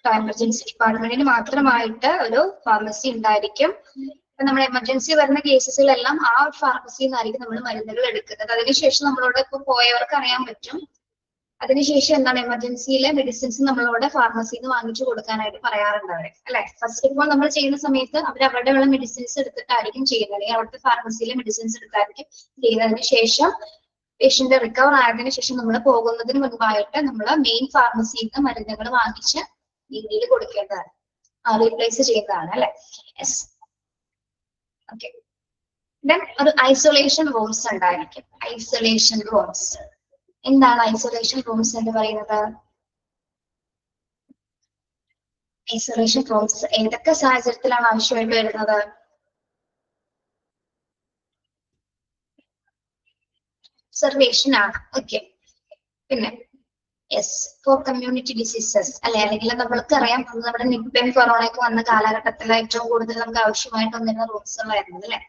എമർജൻസി ഡിപ്പാർട്ട്മെന്റിന് മാത്രമായിട്ട് ഒരു ഫാർമസി ഉണ്ടായിരിക്കും. ഇപ്പൊ നമ്മൾ എമർജൻസി വരുന്ന കേസസിലെല്ലാം ആ ഒരു ഫാർമസിയിൽ നിന്നായിരിക്കും നമ്മൾ മരുന്നുകൾ എടുക്കുന്നത്. അതിനുശേഷം നമ്മളോട് ഇപ്പൊ പോയവർക്ക് അറിയാൻ പറ്റും. അതിനുശേഷം എന്താണ് എമർജൻസിയിലെ മെഡിസിൻസ് നമ്മളോട് ഫാർമസിയിൽ നിന്ന് വാങ്ങിച്ചു കൊടുക്കാനായിട്ട് പറയാറുണ്ട് അവരെ, അല്ലെ? ഫസ്റ്റ് ഓഫ് ഓൾ നമ്മൾ ചെയ്യുന്ന സമയത്ത് അവർ അവരുടെ ഉള്ള മെഡിസിൻസ് എടുത്തിട്ടായിരിക്കും ചെയ്യുന്നത്, അല്ലെങ്കിൽ അവിടുത്തെ ഫാർമസിയിലെ മെഡിസിൻസ് എടുത്തായിരിക്കും ചെയ്യുന്നതിന് ശേഷം പേഷ്യന്റ് റിക്കവർ ആയതിനു ശേഷം നമ്മൾ പോകുന്നതിന് മുൻപായിട്ട് നമ്മൾ മെയിൻ ഫാർമസിയിൽ നിന്ന് മരുന്നുകൾ വാങ്ങിച്ച് രീതിയിൽ കൊടുക്കേണ്ടതാണ്, റീപ്ലേസ് ചെയ്യുന്നതാണ്, അല്ലെ? യെസ്. ഓക്കെ. ദെൻ ഒരു ഐസൊലേഷൻ റൂംസ് ഉണ്ടായിരിക്കും. ഐസൊലേഷൻ റൂംസ് എന്താണ് ഐസൊലേഷൻ റൂംസ് എന്ന് പറയുന്നത്? ഐസൊലേഷൻ റൂംസ് ഏതൊക്കെ സാഹചര്യത്തിലാണ് ആവശ്യമായിട്ട് വരുന്നത്? ഒബ്സർവേഷൻ ആണ്. ഓക്കെ. പിന്നെ യെസ്, ഫോർ കമ്മ്യൂണിറ്റി ഡിസീസസ്, അല്ലെ? അല്ലെങ്കിൽ നമ്മൾക്ക് അറിയാം നമ്മുടെ നിപ്പയും കൊറോണയൊക്കെ വന്ന കാലഘട്ടത്തിൽ ഏറ്റവും കൂടുതൽ നമുക്ക് ആവശ്യമായിട്ട് വന്നിരുന്ന റൂംസുകളായിരുന്നു, അല്ലെ?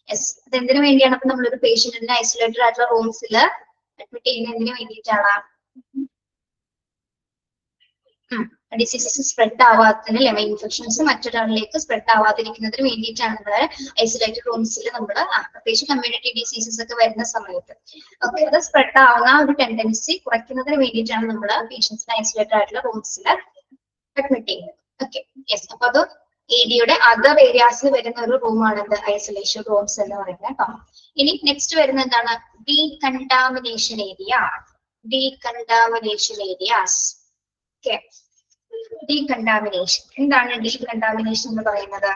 യെസ്. അതെന്തിനു വേണ്ടിയാണ്? അപ്പൊ നമ്മളൊരു പേഷ്യന്റിനെ ഐസൊലേറ്റഡ് ആയിട്ടുള്ള റൂംസിൽ അഡ്മിറ്റ് ചെയ്യുന്നതിന് വേണ്ടിയിട്ടാണ്. ഡിസീസസ് സ്പ്രെഡ് ആവാത്തതിന്, അല്ലെങ്കിൽ ഇൻഫെക്ഷൻസ് മറ്റൊരാളിലേക്ക് സ്പ്രെഡ് ആവാതിരിക്കുന്നതിന് വേണ്ടിയിട്ടാണ് നമ്മള് ഐസൊലേറ്റഡ് റൂംസിൽ നമ്മൾ പ്രത്യേകിച്ച് കമ്മ്യൂണിറ്റി ഡിസീസസ് ഒക്കെ വരുന്ന സമയത്ത് ഓക്കെ അത് സ്പ്രെഡ് ആവുന്ന ഒരു ടെൻഡൻസി കുറയ്ക്കുന്നതിന് വേണ്ടിയിട്ടാണ് നമ്മൾ പേഷ്യൻസിനെ ഐസൊലേറ്റഡ് ആയിട്ടുള്ള റൂംസിൽ അഡ്മിറ്റ് ചെയ്യുന്നത്. ഓക്കെ. യെസ്. അപ്പൊ അത് ADയുടെ അതർ ഏരിയാസിൽ വരുന്ന ഒരു റൂമാണ് ഇത് ഐസൊലേഷൻ റൂംസ് എന്ന് പറയുന്നത് കേട്ടോ. ഇനി നെക്സ്റ്റ് വരുന്ന എന്താണ്? Decontamination area. Decontamination areas. Okay. Decontamination എന്താണ്? ഡീകണ്ടാമിനേഷൻ എന്ന് പറയുന്നത്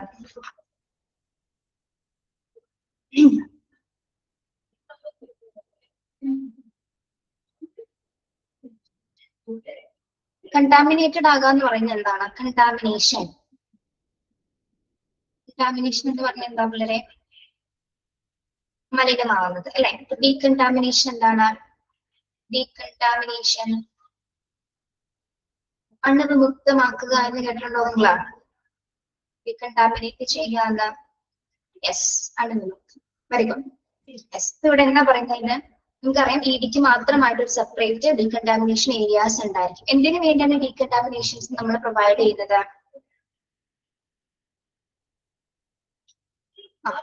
കണ്ടാമിനേറ്റഡ് ആകാന്ന് പറയുന്നത് എന്താണ്? കണ്ടാമിനേഷൻ. കണ്ടാമിനേഷൻ എന്ന് പറഞ്ഞാൽ എന്താ പിള്ളേരെ? മലിനമാവുന്നത്, അല്ലെ? ഡീകണ്ടാമിനേഷൻ എന്താണ്? ഡീകണ്ടാമിനേഷൻ അണുവിമുക്തമാക്കുക എന്ന് കേട്ടിട്ടുണ്ടോ നിങ്ങള്? ഡീകണ്ടാമിനേറ്റ് ചെയ്യുക എന്ന്. യെസ്, അണുവിമുക്തം. Very good. യെസ്. ഇവിടെ എന്താ പറയുന്നതിന് നമുക്കറിയാം EDക്ക് മാത്രമായിട്ട് ഒരു സെപ്പറേറ്റ് ഡീകണ്ടാമിനേഷൻ ഏരിയാസ് ഉണ്ടായിരിക്കും. എന്തിനു വേണ്ടിയാണ് ഡീകണ്ടാമിനേഷൻസ് നമ്മൾ പ്രൊവൈഡ് ചെയ്യുന്നത്?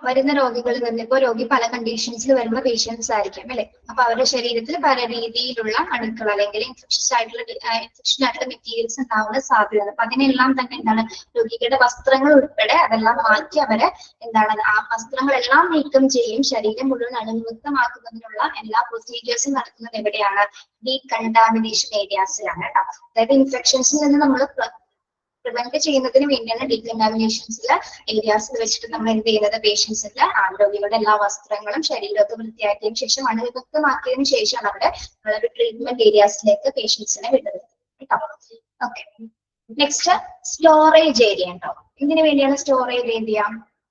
വരുന്ന രോഗികളിൽ നിന്ന് ഇപ്പോ രോഗി പല കണ്ടീഷൻസിൽ വരുന്ന പേഷ്യൻസ് ആയിരിക്കും, അല്ലെ? അപ്പൊ അവരുടെ ശരീരത്തിൽ പല രീതിയിലുള്ള അണുക്കൾ അല്ലെങ്കിൽ ഇൻഫെക്ഷൻ ആയിട്ടുള്ള മെറ്റീരിയൽസ് ഉണ്ടാവുന്ന സാധ്യതയാണ്. അപ്പൊ അതിനെല്ലാം തന്നെ എന്താണ് രോഗികളുടെ വസ്ത്രങ്ങൾ ഉൾപ്പെടെ അതെല്ലാം മാറ്റി അവരെ എന്താണ് ആ വസ്ത്രങ്ങളെല്ലാം നീക്കം ചെയ്യും, ശരീരം മുഴുവൻ അണുവിമുക്തമാക്കുന്നതിനുള്ള എല്ലാ പ്രൊസീജിയേഴ്സും നടക്കുന്നത് എവിടെയാണ്? ഡീകണ്ടാമിനേഷൻ ഏരിയാസിലാണ് കേട്ടോ. അതായത് ഇൻഫെക്ഷൻസിൽ നിന്ന് നമ്മൾ പ്രിവെന്റ് ചെയ്യുന്നതിന് വേണ്ടിയാണ് ഡീകണ്ടാമിനേഷൻസിലെ ഏരിയാസിൽ വെച്ചിട്ട് നമ്മൾ എന്ത് ചെയ്യുന്നത്? പേഷ്യൻസിന്റെ രോഗികളുടെ എല്ലാ വസ്ത്രങ്ങളും ശരീരമൊക്കെ വൃത്തിയാക്കിയതിനു ശേഷം അണുവിമുക്തമാക്കിയതിനു ശേഷമാണ് അവിടെ നമ്മളൊരു ട്രീറ്റ്മെന്റ് ഏരിയാസിലേക്ക് പേഷ്യൻസിനെ വിടുന്നത് കേട്ടോ. ഓക്കെ. നെക്സ്റ്റ് സ്റ്റോറേജ് ഏരിയ ഉണ്ടോ? ഇതിനു വേണ്ടിയാണ് സ്റ്റോറേജ് ഏരിയ.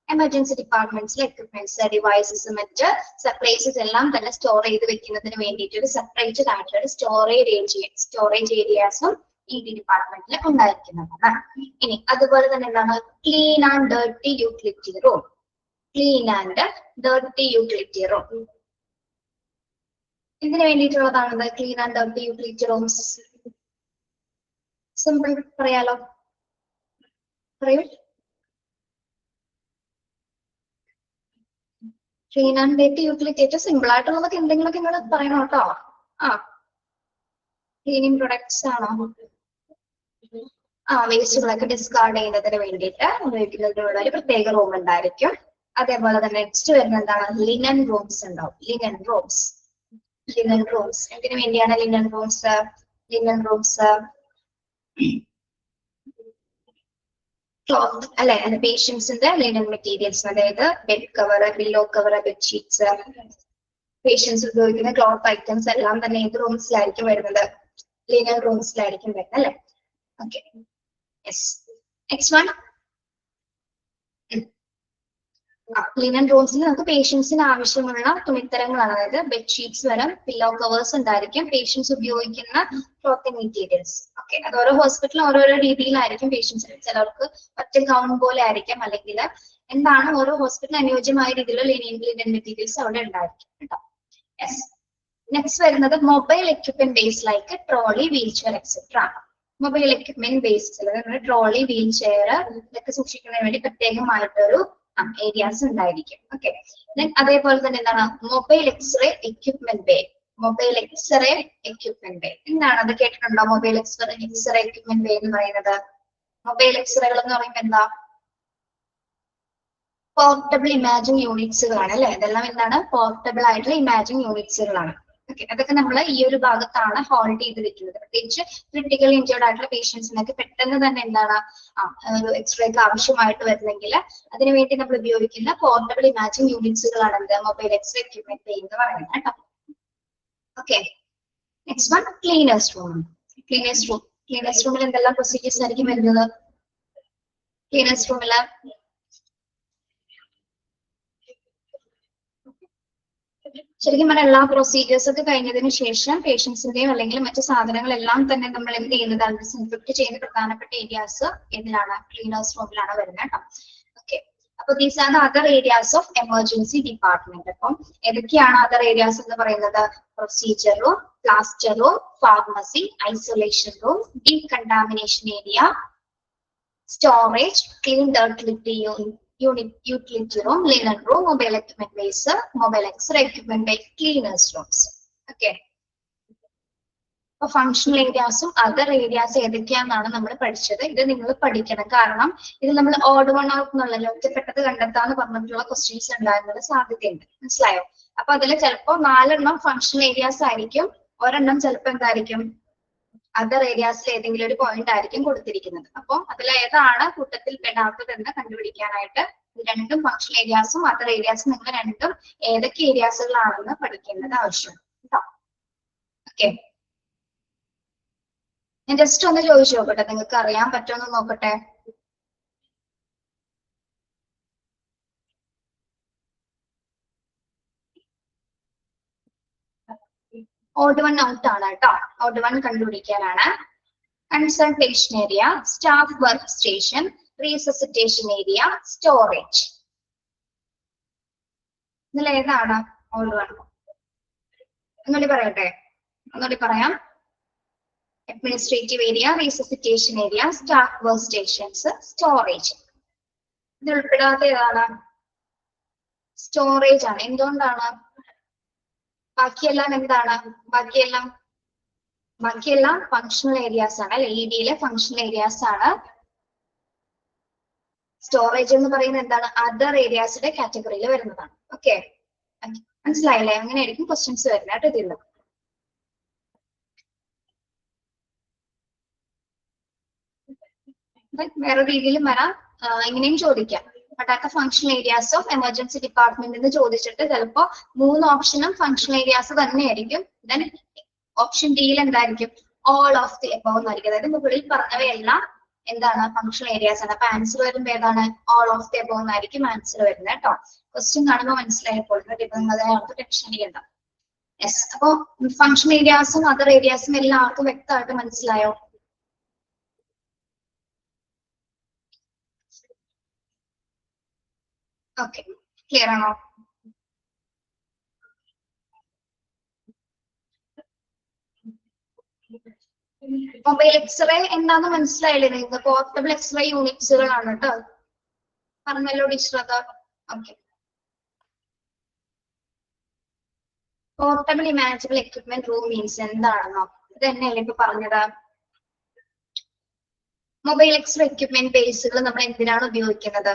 എമർജൻസി ഡിപ്പാർട്ട്മെന്റ്സിലെ എക്യുപ്മെന്റ്സ്, ഡിവൈസസ്, മറ്റ് സപ്ലൈസസ് എല്ലാം തന്നെ സ്റ്റോർ ചെയ്ത് വെക്കുന്നതിന് വേണ്ടിയിട്ട് ഒരു സെപ്പറേറ്റഡ് ആയിട്ടുള്ള സ്റ്റോറേജ് ഏരിയാസും ED ഡിപ്പാർട്ട്മെന്റിൽ ഉണ്ടായിരിക്കുന്നതാണ്. ഇനി അതുപോലെ തന്നെ എന്താണ്? Clean and dirty utility room. Clean and dirty utility room ഇതിനു വേണ്ടിയിട്ടുള്ളതാണ് clean and dirty utility rooms. Simple പറയാലോ, പറയൂ. ക്ലീൻ ആൻഡ് ഡേർട്ടി യൂട്ടിലിറ്റി ഏറ്റവും സിമ്പിൾ ആയിട്ടുള്ളതൊക്കെ എന്തെങ്കിലുമൊക്കെ നിങ്ങൾ പറയണം കേട്ടോ. ക്ലീനിങ് പ്രൊഡക്ട്സ് ആണോ? വേസ്റ്റുകളൊക്കെ ഡിസ്കാർഡ് ചെയ്യുന്നതിന് വേണ്ടിയിട്ട് ഉപയോഗിക്കുന്നതിനുള്ള ഒരു പ്രത്യേക റൂം ഉണ്ടായിരിക്കും. അതേപോലെ തന്നെ നെക്സ്റ്റ് വരുന്ന എന്താണ്? ലിനൻ റൂംസ് ഉണ്ടാവും. Linen rooms. ലിനൻ റൂംസ് എന്തിനു വേണ്ടിയാണ് linen rooms? Linen rooms cloth, അല്ലെ? പേഷ്യൻസിന്റെ ലിനൻ മെറ്റീരിയൽസ്, അതായത് bed cover, pillow cover, bedsheets, patients ഉപയോഗിക്കുന്ന ക്ലോത്ത് ഐറ്റംസ് എല്ലാം തന്നെ ഏത് റൂംസിലായിരിക്കും വരുന്നത്? ലിനൻ റൂംസിലായിരിക്കും വരുന്നത്, അല്ലെ? Okay. Yes. Next one linen റൂംസിൽ നമുക്ക് പേഷ്യൻസിന് ആവശ്യമുള്ള തുണിത്തരങ്ങളാണ്, അതായത് ബെഡ്ഷീറ്റ്സ് വരും, പില്ലോ കവേഴ്സ് ഉണ്ടായിരിക്കും, പേഷ്യൻസ് ഉപയോഗിക്കുന്ന ക്ലോത്തിങ് മെറ്റീരിയൽസ്. ഓക്കെ. അത് ഓരോ ഹോസ്പിറ്റലും ഓരോരോ രീതിയിലായിരിക്കും പേഷ്യൻസിന്. ചിലർക്ക് ഒറ്റ ഗൗൺ പോലെ ആയിരിക്കും, അല്ലെങ്കിൽ എന്താണ് ഓരോ ഹോസ്പിറ്റലിന് അനുയോജ്യമായ രീതിയിലുള്ള ലിനൻ മെറ്റീരിയൽസ് അവിടെ ഉണ്ടായിരിക്കും കേട്ടോ. യെസ്. നെക്സ്റ്റ് വരുന്നത് mobile equipment base like trolley, wheel chair etcetera. Mobile equipment waste നമ്മുടെ ട്രോളി, വീൽ ചെയർ ഇതൊക്കെ സൂക്ഷിക്കുന്നതിന് വേണ്ടി പ്രത്യേകമായിട്ടൊരു ഏരിയാസ് ഉണ്ടായിരിക്കും. ഓക്കെ, അതേപോലെ തന്നെ എന്താണ് mobile x-ray equipment bay. Mobile x-ray equipment bay എന്താണ്, അത് കേട്ടിട്ടുണ്ടോ? മൊബൈൽ എക്സ്റേ എക്യുപ്മെന്റ് ബേ എന്ന് പറയുന്നത്, മൊബൈൽ എക്സ്റേകൾ എന്ന് പറയുമ്പോൾ എന്താ, പോർട്ടബിൾ ഇമാജിംഗ് യൂണിറ്റ്സുകളാണ് അല്ലെ. ഇതെല്ലാം എന്താണ്, പോർട്ടബിൾ ആയിട്ടുള്ള ഇമാജിംഗ് യൂണിറ്റ്സുകളാണ്. ഓക്കെ, അതൊക്കെ നമ്മൾ ഈ ഒരു ഭാഗത്താണ് ഹോൾഡ് ചെയ്ത് വെക്കുന്നത്. പ്രത്യേകിച്ച് ക്രിട്ടിക്കൽ ഇഞ്ചേർഡ് ആയിട്ടുള്ള പേഷ്യൻസിനൊക്കെ പെട്ടെന്ന് തന്നെ എന്താണ് ഒരു എക്സ്റേക്ക് ആവശ്യമായിട്ട് വരുന്നെങ്കിൽ അതിനുവേണ്ടി നമ്മൾ ഉപയോഗിക്കുന്ന പോർട്ടബിൾ ഇമാജിംഗ് യൂണിറ്റ്സുകളാണ് എന്ത്, മൊബൈൽ എക്സ്റേ എക്യുപ്മെന്റ് ബേ എന്ന് പറയുന്നത് കേട്ടോ. Okay, next one cleaners room. Cleaners room, cleaners റൂമിൽ എന്തെല്ലാം പ്രൊസീജിയേഴ്സ് ആയിരിക്കും വരുന്നത്? ക്ലീനേഴ്സ് റൂമിൽ ശരിക്കും പറഞ്ഞാൽ എല്ലാ പ്രൊസീജിയേഴ്സ് ഒക്കെ കഴിഞ്ഞതിന് ശേഷം പേഷ്യൻസിന്റെയും അല്ലെങ്കിൽ മറ്റു സാധനങ്ങളെല്ലാം തന്നെ നമ്മൾ എന്ത് ചെയ്യുന്നതാണ്, ഡിസിൻഫെക്ട് ചെയ്യുന്ന പ്രധാനപ്പെട്ട ഏരിയാസ് ഏതിലാണ്, ക്ലീനേഴ്സ് റൂമിലാണ് വരുന്നത് കേട്ടോ. ഓക്കെ, അപ്പൊ these are the other areas of emergency department. അപ്പം ഏതൊക്കെയാണ് അതർ ഏരിയാസ് എന്ന് പറയുന്നത്? Procedure room, plaster room, pharmacy, isolation room, decontamination area, storage, clean dirt utility room, linen room, mobile equipment base, mobile X-ray equipment base, cleaners rooms. Okay. അപ്പൊ functional ഏരിയാസും other areas ഏതൊക്കെയാണെന്നാണ് നമ്മൾ പഠിച്ചത്. ഇത് നിങ്ങൾ പഠിക്കണം, കാരണം ഇത് നമ്മൾ ഓഡ് വൺ ഔട്ട് എന്നുള്ളല്ലോ, ഒറ്റപ്പെട്ടത് കണ്ടെത്താന്ന് പറഞ്ഞിട്ടുള്ള ക്വസ്റ്റ്യൻസ് ഉണ്ടാകാനുള്ള സാധ്യതയുണ്ട്. മനസ്സിലായോ? അപ്പൊ അതിൽ ചിലപ്പോ 4 ഫങ്ഷണൽ ഏരിയാസ് ആയിരിക്കും, ഒരെണ്ണം ചിലപ്പോ എന്തായിരിക്കും, അതർ ഏരിയാസിൽ ഏതെങ്കിലും ഒരു പോയിന്റ് ആയിരിക്കും കൊടുത്തിരിക്കുന്നത്. അപ്പൊ അതിൽ ഏതാണ് കൂട്ടത്തിൽ പെടാത്തതെന്ന് കണ്ടുപിടിക്കാനായിട്ട് രണ്ടും ഫങ്ഷണൽ ഏരിയാസും അതർ ഏരിയാസും നിങ്ങൾ രണ്ടും ഏതൊക്കെ ഏരിയാസുകളാണെന്ന് പഠിക്കേണ്ടത് ആവശ്യമാണ് കേട്ടോ. ഓക്കെ, ഞാൻ ജസ്റ്റ് ഒന്ന് ചോദിച്ചു നോക്കട്ടെ, നിങ്ങൾക്ക് അറിയാൻ പറ്റുമെന്ന് നോക്കട്ടെ. ഓഡ് വൺ ഔട്ട് ആണ് കേട്ടോ, ഓഡ് വൺ കണ്ടുപിടിക്കാനാണ്. Consultation area, staff work station, resuscitation area, storage. ഇതിൽ ഏതാണ് ഓഡ് വൺ? ഒന്നുകൂടി പറയട്ടെ, ഒന്നുകൂടി പറയാം. Administrative area, resuscitation area, staff work stations, storage. ഇത് ഉൾപ്പെടാത്ത ഏതാണ്? സ്റ്റോറേജ് ആണ്. എന്തുകൊണ്ടാണ്? ബാക്കിയെല്ലാം എന്താണ്? ബാക്കിയെല്ലാം ഫങ്ഷണൽ ഏരിയാസ് ആണ് അല്ലെ, ED-യിലെ ഫങ്ഷണൽ ഏരിയാസ് ആണ്. സ്റ്റോറേജ് എന്ന് പറയുന്നത് എന്താണ്? അതർ ഏരിയാസിന്റെ കാറ്റഗറിയിൽ വരുന്നതാണ്. ഓക്കെ, മനസ്സിലായില്ലേ? അങ്ങനെയായിരിക്കും ക്വസ്റ്റ്യൻസ് വരുന്നത് കേട്ടോ ഇതിൽ. വേറെ രീതിയിലും വരാം, ഇങ്ങനെയും ചോദിക്കാം. What are the functional areas of emergency department എന്ന് ചോദിച്ചിട്ട് ചിലപ്പോ 3 ഓപ്ഷനും ഫങ്ഷണൽ ഏരിയാസ് തന്നെയായിരിക്കും. ദെൻ ഓപ്ഷൻ ഡിയിൽ എന്തായിരിക്കും? ഓൾ ഓഫ് ദി എബവ് എന്നായിരിക്കും. അതായത് മുകളിൽ പറഞ്ഞവയെല്ലാം എന്താണ്? ഫങ്ഷണൽ ഏരിയാസ് ആണ്. അപ്പൊ ആൻസർ വരുമ്പോൾ ഏതാണ്? ഓൾ ഓഫ് ദി എബവ് എന്നായിരിക്കും ആൻസർ വരുന്നത് കേട്ടോ. ക്വസ്റ്റ്യൻ കാണുമ്പോൾ മനസ്സിലായപ്പോൾ ടെൻഷൻ ചെയ്യണ്ട. യെസ്, അപ്പൊ ഫങ്ഷണൽ ഏരിയാസും അതർ ഏരിയാസും എല്ലാവർക്കും വ്യക്തമായിട്ട് മനസ്സിലായോ? ഓക്കെ, ക്ലിയർ ആണോ? മൊബൈൽ എക്സ്റേ എന്താന്ന് മനസ്സിലായില്ലേ നിങ്ങൾക്ക്? പോർട്ടബിൾ എക്സ്റേ യൂണിറ്റ്സുകളാണ് കേട്ടോ, പറഞ്ഞല്ലോ ടീച്ചർ അത്. Okay, portable imageable equipment room means എന്താണെന്നോ? ഇത് തന്നെയല്ലേ ഇപ്പൊ പറഞ്ഞത്. മൊബൈൽ എക്സ്റേ എക്വിപ്മെന്റ് ബേസുകൾ നമ്മൾ എന്തിനാണ് ഉപയോഗിക്കുന്നത്?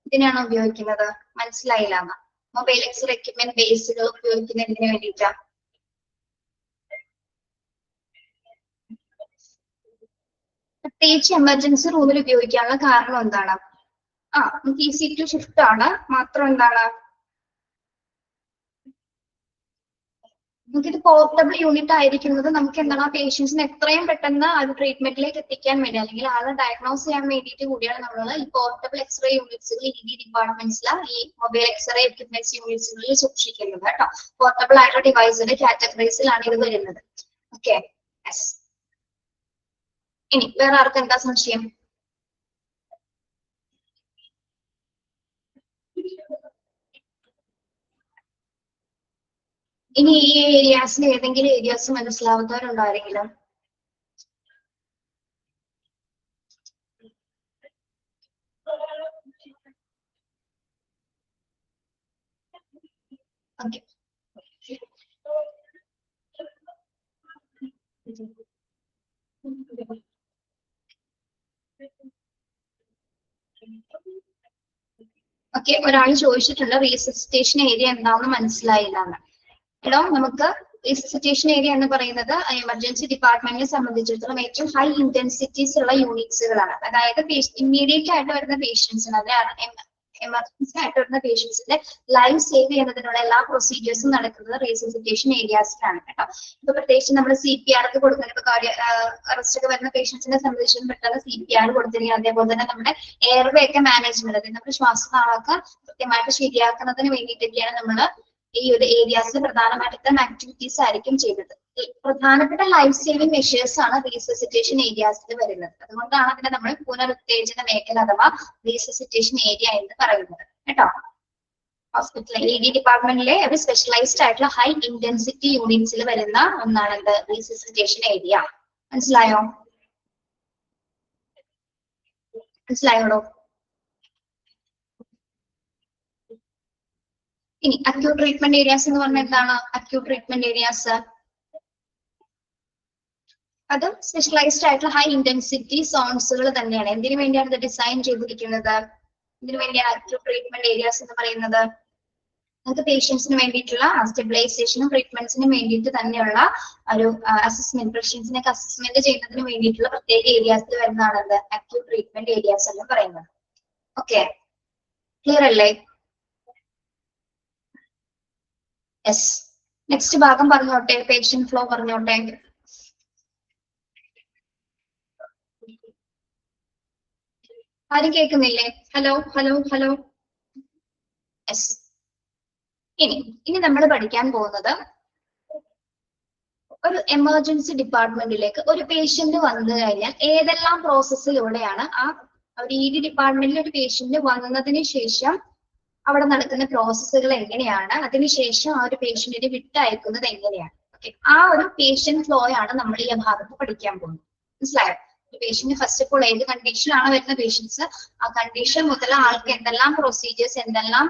ഇതിനാണ് ഉപയോഗിക്കുന്നത്. മനസ്സിലായില്ല? മൊബൈൽ എക്സ്റേ എക്വിപ്മെന്റ് ബേസുകൾ ഉപയോഗിക്കുന്നത് എന്തിനു വേണ്ടിയിട്ടാ? പ്രത്യേകിച്ച് എമർജൻസി റൂമിൽ ഉപയോഗിക്കാനുള്ള കാരണം എന്താണ്? നമുക്ക് ഈസി ടു ഷിഫ്റ്റ് ആണ്. മാത്രം എന്താണ്, നമുക്കിത് പോർട്ടബിൾ യൂണിറ്റ് ആയിരിക്കുന്നത് നമുക്ക് എന്താണ്, ആ പേഷ്യൻസിന് എത്രയും പെട്ടെന്ന് ആ ഒരു ട്രീറ്റ്മെന്റിലേക്ക് എത്തിക്കാൻ വേണ്ടി അല്ലെങ്കിൽ ആളെ ഡയഗ്നോസ് ചെയ്യാൻ വേണ്ടിയിട്ട് കൂടിയാണ് നമ്മൾ ഈ പോർട്ടബിൾ എക്സ്റേ യൂണിറ്റ്സുകൾ ED ഡിപ്പാർട്ട്മെന്റ്സിലെ ഈ മൊബൈൽ എക്സ്റേ എക്വിപ്മെന്റ്സ് യൂണിറ്റ്സുകളിൽ സൂക്ഷിക്കുന്നത് കേട്ടോ. പോർട്ടബിൾ ആയിട്ടുള്ള ഡിവൈസിന്റെ കാറ്റഗറീസിലാണ് ഇത് വരുന്നത്. ഓക്കെ, ഇനി വേറെ ആർക്കും എന്താ സംശയം? ഇനി ഈ ഏരിയാസിൽ ഏതെങ്കിലും ഏരിയാസ് മനസ്സിലാവാത്തവരുണ്ടോ ആരെങ്കിലും? ഓക്കെ. ഓക്കെ, ഒരാൾ ചോദിച്ചിട്ടുണ്ട് റീസസിറ്റേഷൻ ഏരിയ എന്താണെന്ന് മനസ്സിലായില്ല എന്ന്. എടോ, നമുക്ക് റീസസിറ്റേഷൻ ഏരിയ എന്ന് പറയുന്നത് എമർജൻസി ഡിപ്പാർട്ട്മെന്റിനെ സംബന്ധിച്ചിടത്തോളം ഏറ്റവും ഹൈ ഇന്റൻസിറ്റീസ് ഉള്ള യൂണിറ്റ്സുകളാണ്. അതായത് ഇമ്മീഡിയറ്റ് ആയിട്ട് വരുന്ന പേഷ്യൻസിന്, എമർജൻസി ആയിട്ട് വരുന്ന പേഷ്യൻസിന്റെ ലൈഫ് സേവ് ചെയ്യുന്നതിനുള്ള എല്ലാ പ്രൊസീജിയേഴ്സും നടക്കുന്നത് റീസസിറ്റേഷൻ ഏരിയാസിലാണ് കേട്ടോ. ഇപ്പൊ പ്രത്യേകിച്ച് നമ്മൾ CPR ഒക്കെ കൊടുക്കുന്നത്, ഇപ്പൊ അറസ്റ്റ് ഒക്കെ വരുന്ന പേഷ്യൻസിനെ സംബന്ധിച്ചും പെട്ടെന്ന് CPR കൊടുത്തിരിക്കുക. അതേപോലെ തന്നെ നമ്മുടെ എയർവേ ഒക്കെ മാനേജ്മെന്റ്, അതായത് നമ്മുടെ ശ്വാസനാളമൊക്കെ കൃത്യമായിട്ട് ശരിയാക്കുന്നതിന് വേണ്ടിയിട്ടൊക്കെയാണ് നമ്മൾ ഈ ഒരു ഏരിയാസിൽ പ്രധാനമായിട്ടും ആക്ടിവിറ്റീസ് ആയിരിക്കും ചെയ്തത്. പ്രധാനപ്പെട്ട ലൈഫ് സേവിംഗ് മെഷേഴ്സ് ആണ് റീസസിറ്റേഷൻ ഏരിയാസിൽ വരുന്നത്. അതുകൊണ്ടാണ് അതിനെ നമ്മൾ പുനരുത്തേജന മേഖല അഥവാ റീസസിറ്റേഷൻ ഏരിയ എന്ന് പറയുന്നത് കേട്ടോ. ഹോസ്പിറ്റൽ ED ഡിപ്പാർട്ട്മെന്റിലെ ഒരു സ്പെഷ്യലൈസ്ഡ് ആയിട്ടുള്ള ഹൈ ഇന്റൻസിറ്റി യൂണിറ്റ്സിൽ വരുന്ന ഒന്നാണ് എന്ത്, റീസസിറ്റേഷൻ ഏരിയ. മനസ്സിലായോ? മനസ്സിലായോടോ? ഇനി അക്യൂട്ട് ട്രീറ്റ്മെന്റ് ഏരിയാസ് എന്ന് പറഞ്ഞാൽ എന്താണ്? അക്യൂട്ട് ട്രീറ്റ്മെന്റ് ഏരിയാസ് അത് സ്പെഷ്യലൈസ്ഡ് ആയിട്ടുള്ള ഹൈ ഇന്റൻസിറ്റി സോൺസുകൾ തന്നെയാണ്. എന്തിനു വേണ്ടിയാണ് ഇത് ഡിസൈൻ ചെയ്തിരിക്കുന്നത്? ഇതിനു വേണ്ടിയാണ് അക്യൂട്ട് ട്രീറ്റ്മെന്റ് ഏരിയാസ് എന്ന് പറയുന്നത്. നമുക്ക് പേഷ്യൻസിന് വേണ്ടിയിട്ടുള്ള സ്റ്റെബിലൈസേഷനും ട്രീറ്റ്മെന്റ്സിനും വേണ്ടിയിട്ട് തന്നെയുള്ള ഒരു അസസ്മെന്റ്, പേഷ്യൻസിനൊക്കെ അസസ്മെന്റ് ചെയ്യുന്നതിന് വേണ്ടിയിട്ടുള്ള പ്രത്യേക ഏരിയാസിൽ വരുന്നതാണ് അക്യൂട്ട് ട്രീറ്റ്മെന്റ് ഏരിയാസ് എന്ന് പറയുന്നത്. ഓക്കെ, ക്ലിയർ അല്ലേ? യെസ്. നെക്സ്റ്റ് ഭാഗം പറഞ്ഞോട്ടെ, പേഷ്യന്റ് ഫ്ലോ പറഞ്ഞോട്ടെ. ആരും കേൾക്കുന്നില്ലേ? Hello hello hello. യെസ്. ഇനി നമ്മൾ പഠിക്കാൻ പോകുന്നത് ഒരു എമർജൻസി ഡിപ്പാർട്ട്മെന്റിലേക്ക് ഒരു പേഷ്യന്റ് വന്നു കഴിഞ്ഞാൽ ഏതെല്ലാം പ്രോസസ്സിലൂടെയാണ് ഒരു ED ഡിപ്പാർട്ട്മെന്റിൽ ഒരു പേഷ്യന്റ് വന്നതിന് ശേഷം അവിടെ നടക്കുന്ന പ്രോസസ്സുകൾ എങ്ങനെയാണ്, അതിനുശേഷം ആ ഒരു പേഷ്യന്റിനെ വിട്ടയക്കുന്നത് എങ്ങനെയാണ്. ഓക്കെ, ആ ഒരു പേഷ്യന്റ് ഫ്ലോ ആണ് നമ്മൾ ഈ ഭാഗത്ത് പഠിക്കാൻ പോകുന്നത്. മനസ്സിലായോ? പേഷ്യന്റ് ഫസ്റ്റ് ഓഫ് ഓൾ ഏത് കണ്ടീഷനിലാണ് വരുന്ന പേഷ്യൻസ്, ആ കണ്ടീഷൻ മുതൽ ആൾക്ക് എന്തെല്ലാം പ്രൊസീജിയേഴ്സ്, എന്തെല്ലാം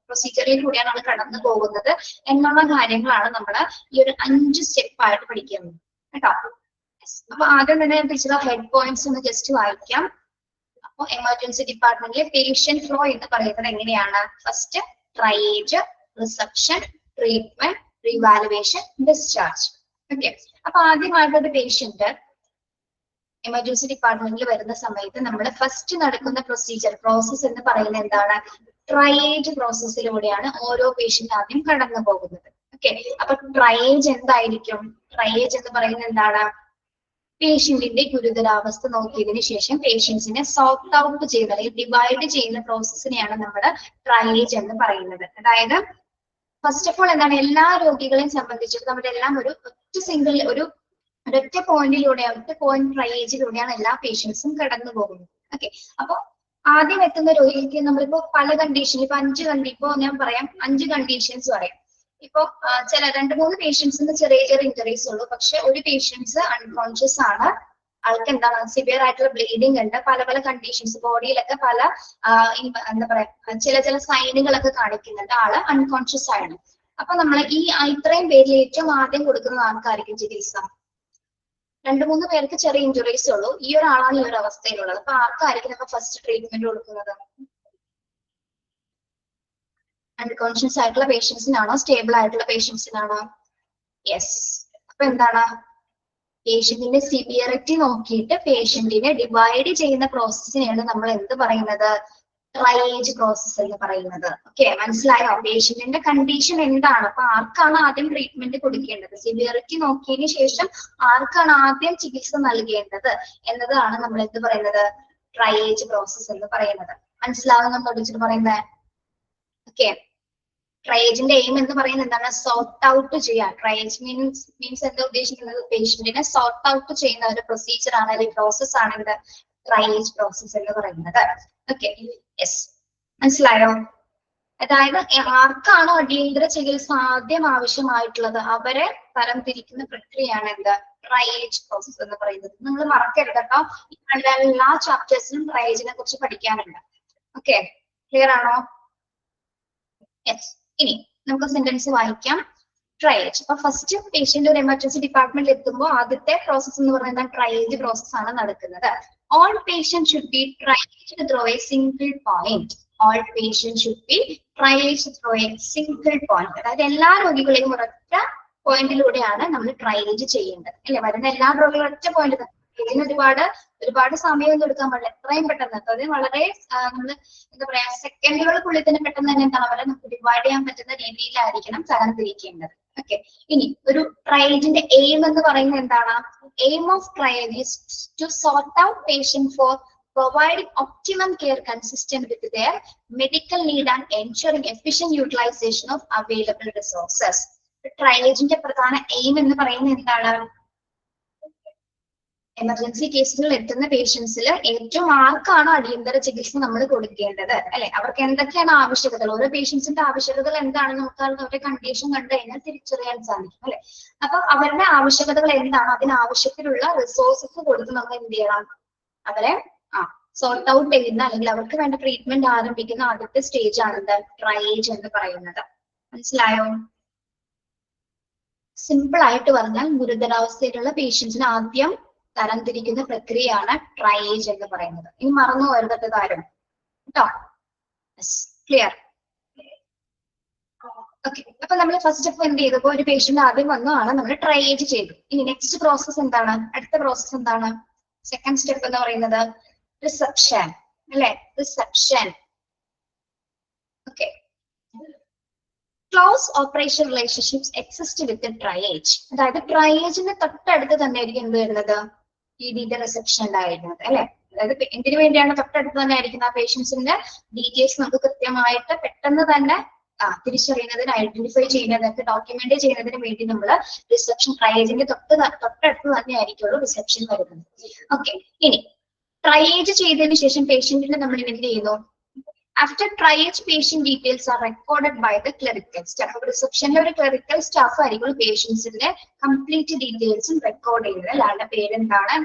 പ്രൊസീജിയറിൽ കൂടിയാണ് ആൾ കടന്നു പോകുന്നത് എന്നുള്ള കാര്യങ്ങളാണ് നമ്മൾ ഈ ഒരു 5 സ്റ്റെപ്പായിട്ട് പഠിക്കുന്നത് കേട്ടോ. അപ്പൊ ആദ്യം തന്നെ ടീച്ചർ ഹെഡ് പോയിന്റ്സ് ഒന്ന് ജസ്റ്റ് വായിക്കാം. അപ്പൊ എമർജൻസി ഡിപ്പാർട്ട്മെന്റിലെ പേഷ്യന്റ് ഫ്ലോ എന്ന് പറയുന്നത് എങ്ങനെയാണ്? First triage, reception, treatment, revaluation, discharge. Okay, അപ്പൊ ആദ്യമായിട്ടൊരു പേഷ്യന്റ് എമർജൻസി ഡിപ്പാർട്ട്മെന്റിൽ വരുന്ന സമയത്ത് നമ്മൾ ഫസ്റ്റ് നടക്കുന്ന പ്രോസസ് എന്ന് പറയുന്നത് എന്താണ്? ട്രയേജ് പ്രോസസ്സിലൂടെയാണ് ഓരോ പേഷ്യന്റ് ആദ്യം കടന്നു പോകുന്നത്. ഓക്കെ, അപ്പൊ ട്രയേജ് എന്തായിരിക്കും? ട്രയേജ് എന്ന് പറയുന്നത് എന്താണ്? പേഷ്യന്റിന്റെ ഗുരുതരാവസ്ഥ നോക്കിയതിനു ശേഷം പേഷ്യൻസിനെ സോർട്ട് ഔട്ട് ചെയ്യുന്ന അല്ലെങ്കിൽ ഡിവൈഡ് ചെയ്യുന്ന പ്രോസസ്സിനെയാണ് നമ്മൾ ട്രയേജ് എന്ന് പറയുന്നത്. അതായത് ഫസ്റ്റ് ഓഫ് ഓൾ എന്താണ്, എല്ലാ രോഗികളെയും സംബന്ധിച്ചിട്ട് നമ്മുടെ എല്ലാം ഒരു ഒരൊറ്റ പോയിന്റിലൂടെയാണ്, ഒറ്റ പോയിന്റ് ട്രയേജിലൂടെയാണ് എല്ലാ പേഷ്യൻസും കടന്നു പോകുന്നത്. ഓക്കെ, അപ്പൊ ആദ്യം എത്തുന്ന രോഗിക്ക് നമ്മളിപ്പോ പല കണ്ടീഷൻ, ഇപ്പൊ ഞാൻ പറയാം 5 കണ്ടീഷൻസ് പറയാം. ഇപ്പൊ ചില 2-3 പേഷ്യൻസിന് ചെറിയ ഇഞ്ചറീസ് ഉള്ളൂ, പക്ഷെ ഒരു പേഷ്യൻസ് അൺകോൺഷ്യസ് ആണ്, ആൾക്ക് എന്താണ് സിവിയർ ആയിട്ടുള്ള ബ്ലീഡിങ് ഉണ്ട്, പല കണ്ടീഷൻസ് ബോഡിയിലൊക്കെ പല എന്താ പറയാ ചില സൈനുകളൊക്കെ കാണിക്കുന്നുണ്ട്, ആള് അൺകോൺഷ്യസ് ആണ്. അപ്പൊ നമ്മൾ ഇത്രയും പേരിൽ ഏറ്റവും ആദ്യം കൊടുക്കുന്ന ആൾക്കായിരിക്കും ചികിത്സ. 2-3 പേർക്ക് ചെറിയ ഇഞ്ചുറീസ് ഉള്ളൂ, ഈ ഒരാളാണ് ഈ ഒരു അവസ്ഥയിലുള്ളത്. അപ്പൊ ആർക്കായിരിക്കും നമ്മൾ ഫസ്റ്റ് ട്രീറ്റ്മെന്റ് കൊടുക്കുന്നത്? അൺകോൺഷ്യസ് ആയിട്ടുള്ള പേഷ്യൻസിനാണോ സ്റ്റേബിൾ ആയിട്ടുള്ള പേഷ്യൻസിനാണോ? യെസ്. അപ്പൊ എന്താണ്, പേഷ്യന്റിന്റെ സിവിയറിറ്റി നോക്കിയിട്ട് പേഷ്യന്റിനെ ഡിവൈഡ് ചെയ്യുന്ന പ്രോസസ്സിനെയാണ് നമ്മൾ എന്ത് പറയുന്നത്? ട്രയേജ് പ്രോസസ് എന്ന് പറയുന്നത്. ഓക്കെ, മനസ്സിലായോ? പേഷ്യന്റിന്റെ കണ്ടീഷൻ എന്താണ്, അപ്പൊ ആർക്കാണ് ആദ്യം ട്രീറ്റ്മെന്റ് കൊടുക്കേണ്ടത്, സിവിയറിറ്റി നോക്കിയതിനു ശേഷം ആർക്കാണ് ആദ്യം ചികിത്സ നൽകേണ്ടത് എന്നതാണ് നമ്മൾ എന്ത് പറയുന്നത്? ട്രയേജ് പ്രോസസ് എന്ന് പറയുന്നത്. മനസ്സിലാവുന്ന ടീച്ചർ പറയുന്നത്? ഓക്കെ, ട്രയേജിന്റെ എയിം എന്ന് പറയുന്നത് എന്താണ്? സോർട്ട് ഔട്ട് ചെയ്യാൻ. ട്രയേജ് മീൻസ് എന്താ ഉദ്ദേശിക്കുന്നത്? പേഷ്യന്റിനെ സോർട്ട് ഔട്ട് ചെയ്യുന്ന ഒരു പ്രൊസീജിയർ ആണ്, അല്ലെങ്കിൽ പ്രോസസ് ആണ് ഇത് ട്രയേജ് പ്രോസസ് എന്ന് പറയുന്നത്. ഓക്കെ, യെസ്, മനസ്സിലായോ? അതായത് ആർക്കാണോ അടിയന്തര ചികിത്സ ആദ്യം ആവശ്യമായിട്ടുള്ളത് അവരെ തരംതിരിക്കുന്ന പ്രക്രിയയാണ് എന്ത്? ട്രയേജ് പ്രോസസ് എന്ന് പറയുന്നത്. നിങ്ങൾ മറക്കരുത് കേട്ടോ, എല്ലാ ചാപ്റ്റേഴ്സിലും ട്രയേജിനെ കുറിച്ച് പഠിക്കാനുണ്ട്. ഓക്കെ, ക്ലിയർ ആണോ? യെസ്. ഇനി നമുക്ക് സെന്റൻസ് വായിക്കാം. ട്രയേജ്. അപ്പൊ ഫസ്റ്റ് പേഷ്യന്റ് ഒരു എമർജൻസി ഡിപ്പാർട്ട്മെന്റിൽ എത്തുമ്പോൾ ആദ്യത്തെ പ്രോസസ് എന്ന് പറയുന്നത് ട്രയേജ് പ്രോസസ് ആണ് നടക്കുന്നത്. All patient should be triage through A single point. All patient should be triage through A single point. അതായത് എല്ലാ രോഗികളെയും ഒരൊറ്റ പോയിന്റിലൂടെയാണ് നമ്മൾ ട്രയേജ് ചെയ്യേണ്ടത് അല്ലെ. വരുന്ന എല്ലാ രോഗികളും ഒറ്റ പോയിന്റ്. ഇതിന് ഒരുപാട് സമയമൊന്നും എടുക്കാൻ പാടില്ല, എത്രയും പെട്ടെന്ന്. അത് വളരെ നമ്മൾ എന്താ പറയാ സെക്കൻഡുകൾക്കുള്ളിൽ തന്നെ പെട്ടെന്ന് തന്നെ എന്താണ് അവരെ നമുക്ക് ഡിവൈഡ് ചെയ്യാൻ പറ്റുന്ന രീതിയിലായിരിക്കണം തരംതിരിക്കേണ്ടത്. ഓക്കെ. ഇനി ഒരു ട്രയേജിന്റെ എയിം എന്ന് പറയുന്നത് എന്താണ്? Aim of triage is to sort out patient for providing optimum care consistent with their medical need and ensuring efficient utilization of available resources. ട്രയേജിന്റെ പ്രധാന എയിം എന്ന് പറയുന്നത് എന്താണ്? എമർജൻസി കേസുകളിൽ എത്തുന്ന പേഷ്യൻസിൽ ഏറ്റവും ആർക്കാണ് അടിയന്തര ചികിത്സ നമ്മൾ കൊടുക്കേണ്ടത് അല്ലെ, അവർക്ക് എന്തൊക്കെയാണ് ആവശ്യകതകൾ, ഓരോ പേഷ്യൻസിന്റെ ആവശ്യകതകൾ എന്താണെന്ന് നമുക്ക് അവരുടെ കണ്ടീഷൻ കണ്ടു കഴിഞ്ഞാൽ തിരിച്ചറിയാൻ സാധിക്കും അല്ലെ. അപ്പൊ അവരുടെ ആവശ്യകതകൾ എന്താണ്, അതിനാവശ്യത്തിലുള്ള റിസോഴ്സസ് കൊടുത്ത് നമ്മൾ എന്ത് ചെയ്യണം, അവരെ സോർട്ട് ഔട്ട് ചെയ്യുന്ന അല്ലെങ്കിൽ അവർക്ക് വേണ്ട ട്രീറ്റ്മെന്റ് ആരംഭിക്കുന്ന ആദ്യത്തെ സ്റ്റേജ് ആണ് ട്രയേജ് എന്ന് പറയുന്നത്. മനസ്സിലായോ? സിമ്പിൾ ആയിട്ട് പറഞ്ഞാൽ ഗുരുതരാവസ്ഥയിലുള്ള പേഷ്യൻസിന് ആദ്യം തരംതിരിക്കുന്ന പ്രക്രിയയാണ് ട്രയേജ് എന്ന് പറയുന്നത്. ഇനി മറന്നു പോരുന്നത് കാര്യം കേട്ടോ. ക്ലിയർ? ഓക്കെ. അപ്പൊ നമ്മൾ ഫസ്റ്റ് സ്റ്റെപ്പ് എന്ത് ചെയ്തപ്പോ ഒരു പേഷ്യന്റ് ആദ്യം വന്നതാണ് നമ്മൾ ട്രയേജ് ചെയ്തു. ഇനി നെക്സ്റ്റ് പ്രോസസ് എന്താണ്? അടുത്ത പ്രോസസ് എന്താണ്? സെക്കൻഡ് സ്റ്റെപ്പ് എന്ന് പറയുന്നത് റിസപ്ഷൻ അല്ലെ. Reception. Okay. Close operation relationships exist with triage. അതായത് ട്രയേജിന്റെ തൊട്ടടുത്ത് തന്നെ ആയിരിക്കും എന്ത് വരുന്നത്, ടിഡിയുടെ റിസപ്ഷൻ ഉണ്ടായിരുന്നത് അല്ലെ. അതായത് എന്തിനു വേണ്ടിയാണ് തൊട്ടടുത്ത് തന്നെ ആയിരിക്കുന്നത്? ആ പേഷ്യൻസിന്റെ ഡീറ്റെയിൽസ് നമുക്ക് കൃത്യമായിട്ട് പെട്ടെന്ന് തന്നെ തിരിച്ചറിയുന്നതിന്, ഐഡന്റിഫൈ ചെയ്യുന്നതൊക്കെ ഡോക്യുമെന്റ് ചെയ്യുന്നതിന് വേണ്ടി നമ്മൾ റിസപ്ഷൻ ട്രയേജിന്റെ തൊട്ടടുത്ത് തന്നെ ആയിരിക്കുള്ളൂ റിസപ്ഷൻ വരുന്നത്. ഓക്കെ. ഇനി ട്രയേജ് ചെയ്തതിനു ശേഷം പേഷ്യന്റിന് നമ്മൾ എന്ത് ചെയ്യുന്നു? After triage, patient details are recorded by the clerical staff. റിസപ്ഷനിലെ ഒരു ക്ലറിക്കൽ സ്റ്റാഫ് ആയിരിക്കും പേഷ്യൻസിന്റെ കംപ്ലീറ്റ് ഡീറ്റെയിൽസും റെക്കോർഡ് ചെയ്യുന്നത്. അയാളുടെ പേരെന്താണ്,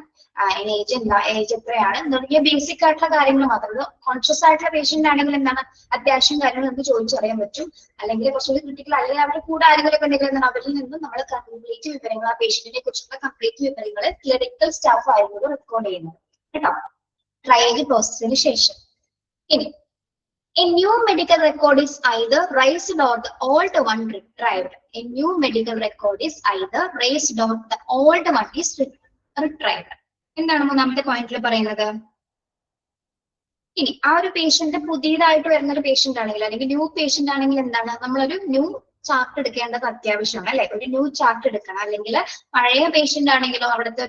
ഏജ് എന്താ, ഏജ് എത്രയാണ് തുടങ്ങിയ ബേസിക് ആയിട്ടുള്ള കാര്യങ്ങൾ മാത്രമേ. കോൺഷ്യസ് ആയിട്ടുള്ള പേഷ്യന്റ് ആണെങ്കിൽ എന്താണ്, അത്യാവശ്യം കാര്യങ്ങൾ നമുക്ക് ചോദിച്ചറിയാൻ പറ്റും. അല്ലെങ്കിൽ കുറച്ചുകൂടി ക്രിട്ടിക്കൽ അല്ലെങ്കിൽ അവരുടെ കൂടെ ആരെങ്കിലും ഉണ്ടെങ്കിൽ എന്താണ്, അവരിൽ നിന്നും നമ്മൾ കംപ്ലീറ്റ് വിവരങ്ങൾ, ആ പേഷ്യന്റിനെ കുറിച്ചുള്ള കംപ്ലീറ്റ് വിവരങ്ങൾ ക്ലറിക്കൽ സ്റ്റാഫ് ആയിരിക്കും റെക്കോർഡ് ചെയ്യുന്നത് കേട്ടോ, ട്രയേജ് പ്രോസസ്സിന് ശേഷം. ഇനി a new medical record is either raised or the old one retrieved. A new medical record is either raised or the old one is retrieved. എന്താണ് മൂന്നാമത്തെ പോയിന്റിൽ പറയുന്നത്? ഇനി ആ ഒരു പേഷ്യന്റ് പുതിയതായിട്ട് വരുന്ന ഒരു പേഷ്യന്റ് ആണെങ്കിൽ അല്ലെങ്കിൽ ന്യൂ പേഷ്യന്റ് ആണെങ്കിൽ എന്താണ്, നമ്മളൊരു ന്യൂ ചാർട്ട് എടുക്കേണ്ടത് അത്യാവശ്യമാണ് അല്ലെ. ഒരു ന്യൂ ചാർട്ട് എടുക്കണം. അല്ലെങ്കിൽ പഴയ പേഷ്യന്റ് ആണെങ്കിലോ അവിടുത്തെ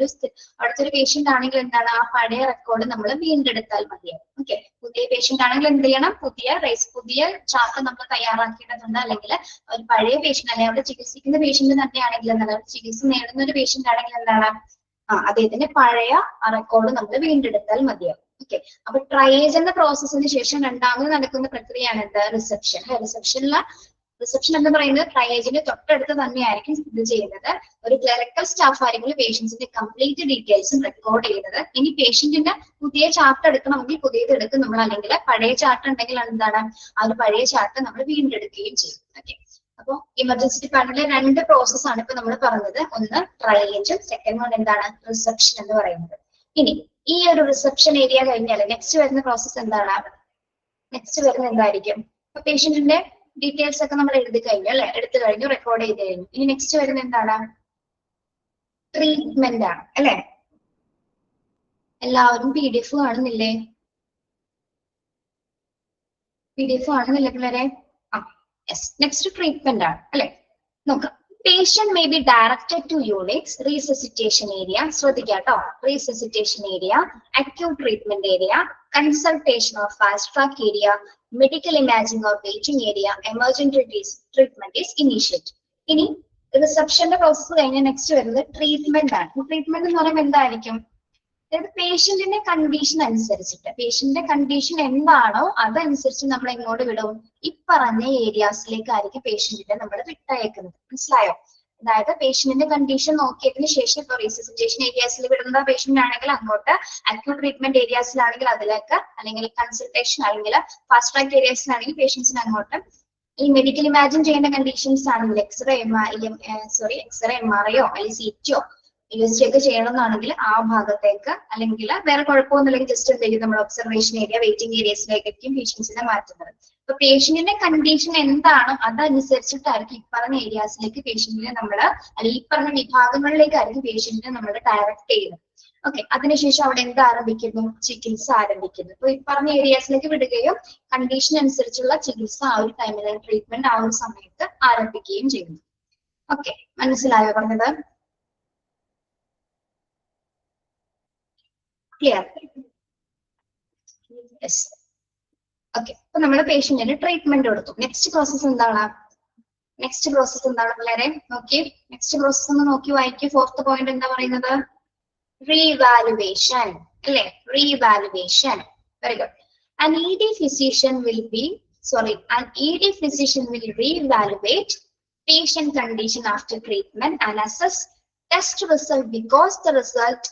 ഒരു പേഷ്യന്റ് ആണെങ്കിൽ എന്താണ്, ആ പഴയ റെക്കോർഡ് നമ്മൾ വീണ്ടെടുത്താൽ മതിയാവും. ഓക്കെ. പുതിയ പേഷ്യന്റ് ആണെങ്കിൽ എന്ത് ചെയ്യണം, പുതിയ ചാർട്ട് നമ്മൾ തയ്യാറാക്കേണ്ടതുണ്ട്. അല്ലെങ്കിൽ ഒരു പഴയ പേഷ്യന്റ് അല്ലെങ്കിൽ അവിടെ ചികിത്സിക്കുന്ന പേഷ്യന്റ് തന്നെയാണെങ്കിൽ എന്താണ്, ചികിത്സ നേടുന്ന ഒരു പേഷ്യന്റ് ആണെങ്കിൽ എന്താണ്, അദ്ദേഹത്തിന്റെ പഴയ റെക്കോർഡ് നമ്മൾ വീണ്ടെടുത്താൽ മതിയാവും. ഓക്കെ. അപ്പൊ ട്രയേജ് എന്ന പ്രോസസ്സിന് ശേഷം രണ്ടാമത് നടക്കുന്ന പ്രക്രിയയാണ് എന്ത്, റിസപ്ഷൻ. റിസപ്ഷൻ എന്ന് പറയുന്നത് ട്രയേജിന്റെ തൊട്ടടുത്ത് തന്നെയായിരിക്കും ഇത് ചെയ്യുന്നത്. ഒരു ക്ലറിക്കൽ സ്റ്റാഫ് ആയിരിക്കും പേഷ്യൻസിന്റെ കംപ്ലീറ്റ് ഡീറ്റെയിൽസും റെക്കോർഡ് ചെയ്യുന്നത്. ഇനി പേഷ്യന്റിന്റെ പുതിയ ചാർട്ട് എടുക്കണമെങ്കിൽ പുതിയത് എടുക്കും നമ്മൾ, അല്ലെങ്കിൽ പഴയ ചാർട്ട് ഉണ്ടെങ്കിൽ എന്താണ്, ആ ഒരു പഴയ ചാർട്ട് നമ്മൾ വീണ്ടെടുക്കുകയും ചെയ്യും. ഓക്കെ. അപ്പോൾ ഇമർജൻസി ഡിപ്പാർട്ട്മെന്റിലെ രണ്ട് പ്രോസസ് ആണ് ഇപ്പൊ നമ്മൾ പറഞ്ഞത്. ഒന്ന് ട്രയേജും സെക്കൻഡ് വൺ എന്താണ്, റിസപ്ഷൻ എന്ന് പറയുന്നത്. ഇനി ഈ ഒരു റിസപ്ഷൻ ഏരിയ കഴിഞ്ഞാൽ നെക്സ്റ്റ് വരുന്ന പ്രോസസ് എന്താണ്? നെക്സ്റ്റ് വരുന്നത് എന്തായിരിക്കും? ഇപ്പൊ പേഷ്യന്റിന്റെ ഡീറ്റെയിൽസ് ഒക്കെ നമ്മൾ എഴുതി കഴിഞ്ഞു അല്ലെ, എടുത്തു കഴിഞ്ഞു, റെക്കോർഡ് ചെയ്ത് കഴിഞ്ഞു. ഇനി നെക്സ്റ്റ് വരുന്നത് എന്താണ്? ട്രീറ്റ്മെന്റ് ആണ് അല്ലെ. എല്ലാവരും PDF കാണുന്നില്ലേ? PDF കാണുന്നില്ലേ പിള്ളേരെ? നെക്സ്റ്റ് ട്രീറ്റ്മെന്റ് ആണ് അല്ലെ. നോക്കാം. Patient may be directed to units, resuscitation area, ശ്രദ്ധിക്കാട്ടോ, resuscitation area, acute treatment area, consultation or fast track area, medical imaging or waiting area, emergency treatment is initiated. ഇനി റിസപ്ഷന്റെ process കഴിഞ്ഞ next വരുന്നത് treatment ആണ്. Treatment എന്ന് പറയുമ്പോൾ എന്തായിരിക്കും, അതായത് പേഷ്യന്റിന്റെ condition അനുസരിച്ചിട്ട്, പേഷ്യന്റിന്റെ condition എന്താണോ അതനുസരിച്ച് നമ്മൾ എങ്ങോട്ട് വിടും, ഈ പറഞ്ഞ ഏരിയാസിലേക്കായിരിക്കും പേഷ്യന്റിനെ നമ്മൾ വിട്ടയക്കുന്നത്. മനസ്സിലായോ? അതായത് പേഷ്യന്റിന്റെ കണ്ടീഷൻ നോക്കിയതിന് ശേഷം ഇപ്പൊ റീസസിറ്റേഷൻ ഏരിയാസിൽ വിടുന്ന പേഷ്യന്റ് ആണെങ്കിൽ അങ്ങോട്ട്, അക്യൂട്ട് ട്രീറ്റ്മെന്റ് ഏരിയാസിലാണെങ്കിൽ അതിലേക്ക്, അല്ലെങ്കിൽ കൺസൾട്ടേഷൻ അല്ലെങ്കിൽ ഫാസ്റ്റ് ട്രാക്ക് ഏരിയാസിലാണെങ്കിൽ പേഷ്യൻസിന് അങ്ങോട്ട്, ഈ മെഡിക്കൽ ഇമാജിൻ ചെയ്യുന്ന കണ്ടീഷൻസ് ആണെങ്കിൽ എക്സ്റേ MRI അല്ലെങ്കിൽ CTO USG ഒക്കെ ചെയ്യണമെന്നാണെങ്കിൽ ആ ഭാഗത്തേക്ക്, അല്ലെങ്കിൽ വേറെ കുഴപ്പമൊന്നുമില്ലെങ്കിൽ ജസ്റ്റ് എന്ത് ചെയ്യും, നമ്മൾ ഒബ്സർവേഷൻ ഏരിയ വെയിറ്റിംഗ് ഏരിയസിലേക്കായിരിക്കും പേഷ്യൻസിനെ മാറ്റുന്നത്. അപ്പൊ പേഷ്യന്റിന്റെ കണ്ടീഷൻ എന്താണോ അതനുസരിച്ചിട്ടായിരിക്കും ഈ പറഞ്ഞ ഏരിയാസിലേക്ക് പേഷ്യന്റിനെ നമ്മള്, അല്ലെങ്കിൽ ഈ പറഞ്ഞ വിഭാഗങ്ങളിലേക്കായിരിക്കും പേഷ്യന്റിനെ നമ്മൾ ഡയറക്ട് ചെയ്യുന്നത്. ഓക്കെ, അതിനുശേഷം അവിടെ എന്ത് ആരംഭിക്കുന്നു, ചികിത്സ ആരംഭിക്കുന്നു. അപ്പൊ ഈ പറഞ്ഞ ഏരിയാസിലേക്ക് വിടുകയും കണ്ടീഷൻ അനുസരിച്ചുള്ള ചികിത്സ ആ ഒരു ടൈമിൽ, ട്രീറ്റ്മെന്റ് ആ ഒരു സമയത്ത് ആരംഭിക്കുകയും ചെയ്യുന്നു. ഓക്കെ, മനസ്സിലായോ പറഞ്ഞത്? ക്ലിയർ? യെസ്. ഓക്കെ, അപ്പൊ നമ്മൾ പേഷ്യന്റിന് ട്രീറ്റ്മെന്റ് കൊടുത്തു. നെക്സ്റ്റ് പ്രോസസ് എന്താണ്? പിള്ളേരെ നോക്കി, നെക്സ്റ്റ് പ്രോസസ് ഒന്ന് നോക്കി വായിക്കൂ. 4th പോയിന്റ് എന്താ പറയുന്നത്? Re-evaluation, അല്ലേ? Re-evaluation. Very good. An ED physician will re-evaluate patient condition after treatment and assess test result, because the result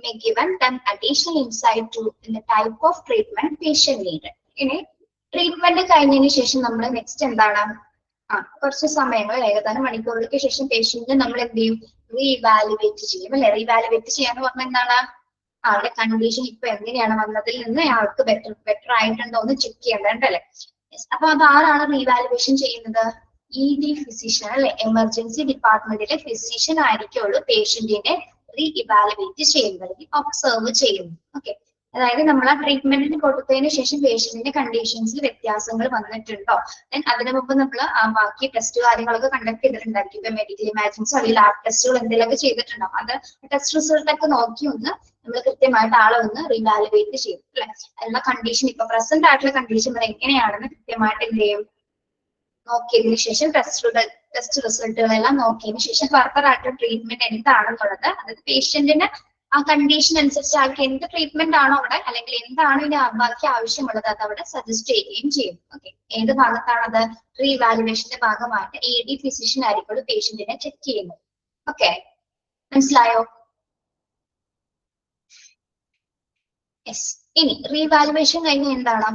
may given them additional insight to the type of treatment patient needed. ഇനി treatment കഴിഞ്ഞതിന് ശേഷം നമ്മൾ next എന്താണ്? കുറച്ച് സമയങ്ങൾ, ഏകദേശം മണിക്കൂറുകൾക്ക് ശേഷം പേഷ്യന്റിനെ നമ്മൾ എന്ത് ചെയ്യും? റീഇവാലുവേറ്റ് ചെയ്യും, അല്ലെ? റീഇവാലുവേറ്റ് ചെയ്യാന്ന് പറഞ്ഞാൽ എന്താണ്? ആളുടെ കണ്ടീഷൻ ഇപ്പൊ എങ്ങനെയാണ് വന്നതിൽ നിന്ന് ആൾക്ക് ബെറ്റർ ആയിട്ടുണ്ടോ എന്ന് ചെക്ക് ചെയ്യേണ്ടതല്ലേ? അപ്പൊ അത് ആരാണ് റീഇവാലുവേഷൻ ചെയ്യുന്നത്? ED ഫിസിഷ്യൻ, അല്ലെ? എമർജൻസി ഡിപ്പാർട്ട്മെന്റിലെ ഫിസിഷ്യൻ ആയിരിക്കുള്ളൂ പേഷ്യന്റിനെ റീഇവാലുവേറ്റ് ചെയ്യുന്നത്, ഒബ്സർവ് ചെയ്യുന്നത്. ഓക്കെ, അതായത് നമ്മൾ ആ ട്രീറ്റ്മെന്റിന് കൊടുത്തതിന് ശേഷം പേഷ്യന്റിന്റെ കണ്ടീഷൻസിൽ വ്യത്യാസങ്ങൾ വന്നിട്ടുണ്ടോ, അതിനു മുമ്പ് നമ്മൾ ബാക്കി ടെസ്റ്റ് കാര്യങ്ങളൊക്കെ കണ്ടക്ട് ചെയ്തിട്ടുണ്ടായിരിക്കും. ഇപ്പൊ മെഡിക്കൽ ഇമാജിൻസോ അല്ലെങ്കിൽ ലാബ് ടെസ്റ്റുകൾ എന്തെങ്കിലുമൊക്കെ ചെയ്തിട്ടുണ്ടാവും. അത് ടെസ്റ്റ് റിസൾട്ട് ഒക്കെ നോക്കി ഒന്ന് നമ്മൾ കൃത്യമായിട്ട് ആളെ ഒന്ന് റീവാലുവേറ്റ് ചെയ്യും, അല്ലെ? അതിനുള്ള കണ്ടീഷൻ, ഇപ്പൊ പ്രസന്റ് ആയിട്ടുള്ള കണ്ടീഷൻ എങ്ങനെയാണെന്ന് കൃത്യമായിട്ട് എന്ത് ചെയ്യും? നോക്കിയതിനു ശേഷം ടെസ്റ്റ് റിസൾട്ടുകളെല്ലാം നോക്കിയതിനു ശേഷം ഫർദർ ആയിട്ടുള്ള ട്രീറ്റ്മെന്റ് എന്താണെന്നുള്ളത്, അതായത് പേഷ്യന്റിന് ആ കണ്ടീഷൻ അനുസരിച്ച് ആൾക്ക് എന്ത് ട്രീറ്റ്മെന്റ് ആണോ അവിടെ, അല്ലെങ്കിൽ എന്താണ് ഇതിന് ബാക്കി ആവശ്യമുള്ളത്, അത് അവിടെ സജസ്റ്റ് ചെയ്യുകയും ചെയ്യും. ഓക്കെ, ഏത് ഭാഗത്താണത്? റീവാലുവേഷന്റെ ഭാഗമായിട്ട് ED ഫിസിഷ്യൻ ആയിരിക്കും പേഷ്യന്റിനെ ചെക്ക് ചെയ്യുന്നത്. ഓക്കെ, മനസ്സിലായോ? യെസ്. ഇനി റീവാലുവേഷൻ കഴിഞ്ഞ് എന്താണ്?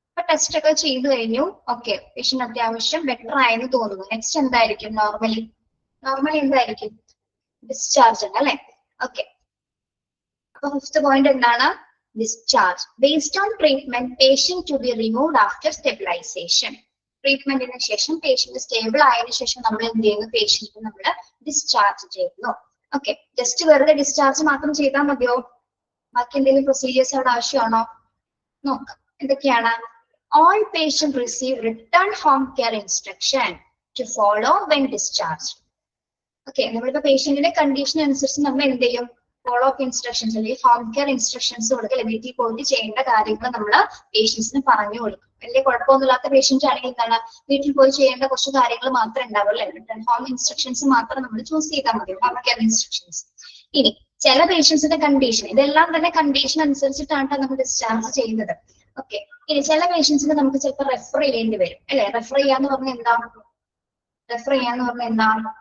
ഇപ്പൊ ടെസ്റ്റ് ഒക്കെ ചെയ്തു കഴിഞ്ഞു. ഓക്കെ, പേഷ്യന്റ് അത്യാവശ്യം ബെറ്റർ ആയെന്ന് തോന്നുന്നു. നെക്സ്റ്റ് എന്തായിരിക്കും? നോർമലി എന്തായിരിക്കും? ഡിസ്ചാർജ് ആണ്, അല്ലെ? ഓക്കെ, അപ്പൊ 5th പോയിന്റ് എന്താണ്? Discharge. Based on treatment patient to be removed after stabilisation. ട്രീറ്റ്മെന്റിന് ശേഷം പേഷ്യന്റ് സ്റ്റേബിൾ ആയതിനു ശേഷം നമ്മൾ എന്ത് ചെയ്യുന്നു? പേഷ്യന്റ് നമ്മൾ ഡിസ്ചാർജ് ചെയ്യുന്നു. ഓക്കെ, ജസ്റ്റ് വെറുതെ ഡിസ്ചാർജ് മാത്രം ചെയ്താൽ മതിയോ? ബാക്കി എന്തെങ്കിലും പ്രൊസീജിയേഴ്സ് അവിടെ ആവശ്യമാണോ? നോക്കാം എന്തൊക്കെയാണ്. All patients receive return home care instruction to follow when discharged. Okay, നമ്മളിപ്പോ പേഷ്യന്റിന്റെ കണ്ടീഷൻ അനുസരിച്ച് നമ്മൾ എന്ത് ചെയ്യും? ഫോളോ അപ്പ് ഇൻസ്ട്രക്ഷൻസ് അല്ലെങ്കിൽ ഹോം കെയർ ഇൻസ്ട്രക്ഷൻസ് കൊടുക്കുക. വീട്ടിൽ പോയിട്ട് ചെയ്യേണ്ട കാര്യങ്ങൾ നമ്മൾ പേഷ്യൻസിന് പറഞ്ഞു കൊടുക്കും. വലിയ കുഴപ്പമൊന്നുമില്ലാത്ത പേഷ്യന്റ് ആണെങ്കിൽ എന്താണ്, വീട്ടിൽ പോയി ചെയ്യേണ്ട കുറച്ച് കാര്യങ്ങൾ മാത്രമേ ഉണ്ടാവുള്ളൂ. റിട്ടേൺ ഹോം ഇൻസ്ട്രക്ഷൻസ് മാത്രം നമ്മൾ ചൂസ് ചെയ്താൽ മതി, ഹോം കെയർ ഇൻസ്ട്രക്ഷൻസ്. ഇനി ചില പേഷ്യൻസിന്റെ കണ്ടീഷൻ, ഇതെല്ലാം തന്നെ കണ്ടീഷൻ അനുസരിച്ചിട്ടാണ് നമ്മൾ ഡിസ്ചാർജ് ചെയ്യുന്നത്. ഓക്കെ, ഇനി ചില പേഷ്യൻസിന് നമുക്ക് ചിലപ്പോൾ റെഫർ ചെയ്യേണ്ടി വരും, അല്ലെ? റെഫർ ചെയ്യാന്ന് പറഞ്ഞാൽ എന്താണ്?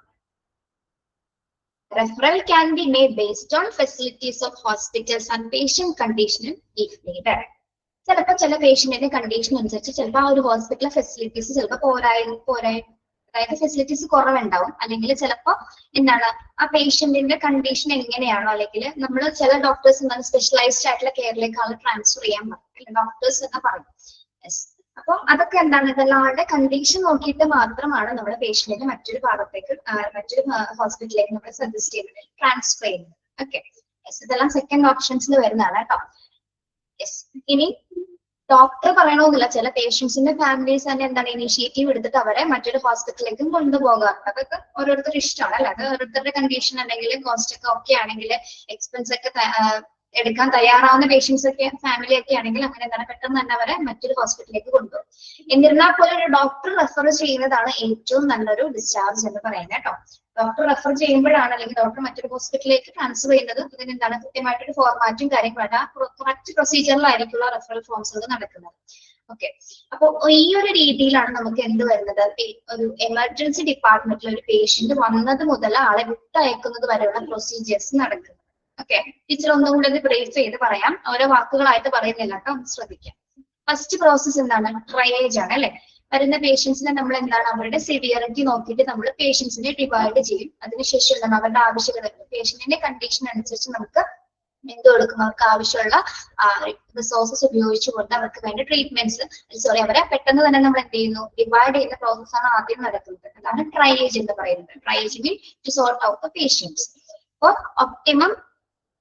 Referral can be made based on facilities of hospitals and patient condition if needed. ചിലപ്പോൾ ചില പേഷ്യന്റിന്റെ കണ്ടീഷൻ അനുസരിച്ച് ചിലപ്പോൾ ആ ഒരു ഹോസ്പിറ്റലിലെ ഫെസിലിറ്റീസ് ചിലപ്പോൾ അതായത് ഫെസിലിറ്റീസ് കുറവുണ്ടാവും. അല്ലെങ്കിൽ ചിലപ്പോൾ എന്താണ്, ആ പേഷ്യന്റിന്റെ കണ്ടീഷൻ എങ്ങനെയാണോ, അല്ലെങ്കിൽ നമ്മൾ ചില ഡോക്ടേഴ്സ് എന്താണ് സ്പെഷ്യലൈസ്ഡ് ആയിട്ടുള്ള കെയറിലേക്ക് ആൾ ട്രാൻസ്ഫർ ചെയ്യാൻ പറയും, ഡോക്ടേഴ്സ് എന്ന് പറയും. അപ്പൊ അതൊക്കെ എന്താണ്, ഇതെല്ലാം ആളുടെ കണ്ടീഷൻ നോക്കിയിട്ട് മാത്രമാണ് നമ്മുടെ പേഷ്യന്റിനെ മറ്റൊരു ഭാഗത്തേക്ക്, മറ്റൊരു ഹോസ്പിറ്റലിലേക്ക് നമ്മൾ സജസ്റ്റ് ചെയ്യുന്നത്, ട്രാൻസ്ഫർ ചെയ്യുന്നത്. ഓക്കെ, ഇതെല്ലാം സെക്കൻഡ് ഓപ്ഷൻസിൽ വരുന്നതാണ് കേട്ടോ. യെസ്. ഇനി ഡോക്ടർ പറയണമെന്നില്ല, ചില പേഷ്യൻസിന്റെ ഫാമിലീസ് തന്നെ എന്താണ് ഇനിഷ്യേറ്റീവ് എടുത്തിട്ട് അവരെ മറ്റൊരു ഹോസ്പിറ്റലിലേക്കും കൊണ്ടുപോകാറുണ്ട്. അതൊക്കെ ഓരോരുത്തരുടെ ഇഷ്ടമാണ്, അല്ലെ? അത് ഓരോരുത്തരുടെ കണ്ടീഷൻ അല്ലെങ്കിൽ കോസ്റ്റ് ഒക്കെ ഓക്കെ ആണെങ്കിൽ, എക്സ്പെൻസ് ഒക്കെ എടുക്കാൻ തയ്യാറാവുന്ന പേഷ്യൻസ് ഒക്കെ ഫാമിലി ഒക്കെ ആണെങ്കിൽ അങ്ങനെ എന്താണ് പെട്ടെന്ന് തന്നെ അവരെ മറ്റൊരു ഹോസ്പിറ്റലിലേക്ക് കൊണ്ടുപോകും. എന്നിരുന്നാൽ പോലും ഒരു ഡോക്ടർ റെഫർ ചെയ്യുന്നതാണ് ഏറ്റവും നല്ലൊരു ഡിസ്ചാർജ് എന്ന് പറയുന്നത് കേട്ടോ. ഡോക്ടർ റെഫർ ചെയ്യുമ്പോഴാണ്, അല്ലെങ്കിൽ ഡോക്ടർ മറ്റൊരു ഹോസ്പിറ്റലിലേക്ക് ട്രാൻസ്ഫർ ചെയ്യുന്നത്, ഇതിന് എന്താണ് കൃത്യമായിട്ടൊരു ഫോർമാറ്റും കാര്യങ്ങളും കറക്റ്റ് പ്രൊസീജിയറിലായിരിക്കുള്ള റെഫറൽ ഫോംസ് നടക്കുന്നത്. ഓക്കെ, അപ്പൊ ഈ ഒരു രീതിയിലാണ് നമുക്ക് എന്ത് വരുന്നത്, ഒരു എമർജൻസി ഡിപ്പാർട്ട്മെന്റിൽ ഒരു പേഷ്യന്റ് വന്നത് മുതൽ ആളെ വിട്ടയക്കുന്നത് വരെയുള്ള പ്രൊസീജിയേഴ്സ് നടക്കുന്നത്. ഓക്കെ, ടീച്ചർ ഒന്നും കൂടെ ഇത് ബ്രീഫ് ചെയ്ത് പറയാം, ഓരോ വാക്കുകളായിട്ട് പറയുന്നില്ല കേട്ടോ, ശ്രദ്ധിക്കാം. ഫസ്റ്റ് പ്രോസസ് എന്താണ്? ട്രയേജ് ആണ്, അല്ലെ? വരുന്ന പേഷ്യൻസിനെ നമ്മൾ എന്താണ് അവരുടെ സിവിയറിറ്റി നോക്കിയിട്ട് നമ്മൾ പേഷ്യൻസിനെ ഡിവൈഡ് ചെയ്യും. അതിനുശേഷം എന്താണ് അവരുടെ ആവശ്യകത പേഷ്യന്റിന്റെ കണ്ടീഷൻ അനുസരിച്ച് നമുക്ക് എന്ത് കൊടുക്കും, അവർക്ക് ആവശ്യമുള്ള റിസോഴ്സസ് ഉപയോഗിച്ചുകൊണ്ട് അവർക്ക് വേണ്ട ട്രീറ്റ്മെന്റ്സ് അവരെ പെട്ടെന്ന് തന്നെ നമ്മൾ എന്ത് ചെയ്യുന്നു, ഡിവൈഡ് ചെയ്യുന്ന പ്രോസസ്സാണ് ആദ്യം നടക്കുന്നത്. അതാണ് ട്രയേജ് എന്ന് പറയുന്നത്. Triage mean to sort out the patients. അപ്പോൾ ഒപ്റ്റിമം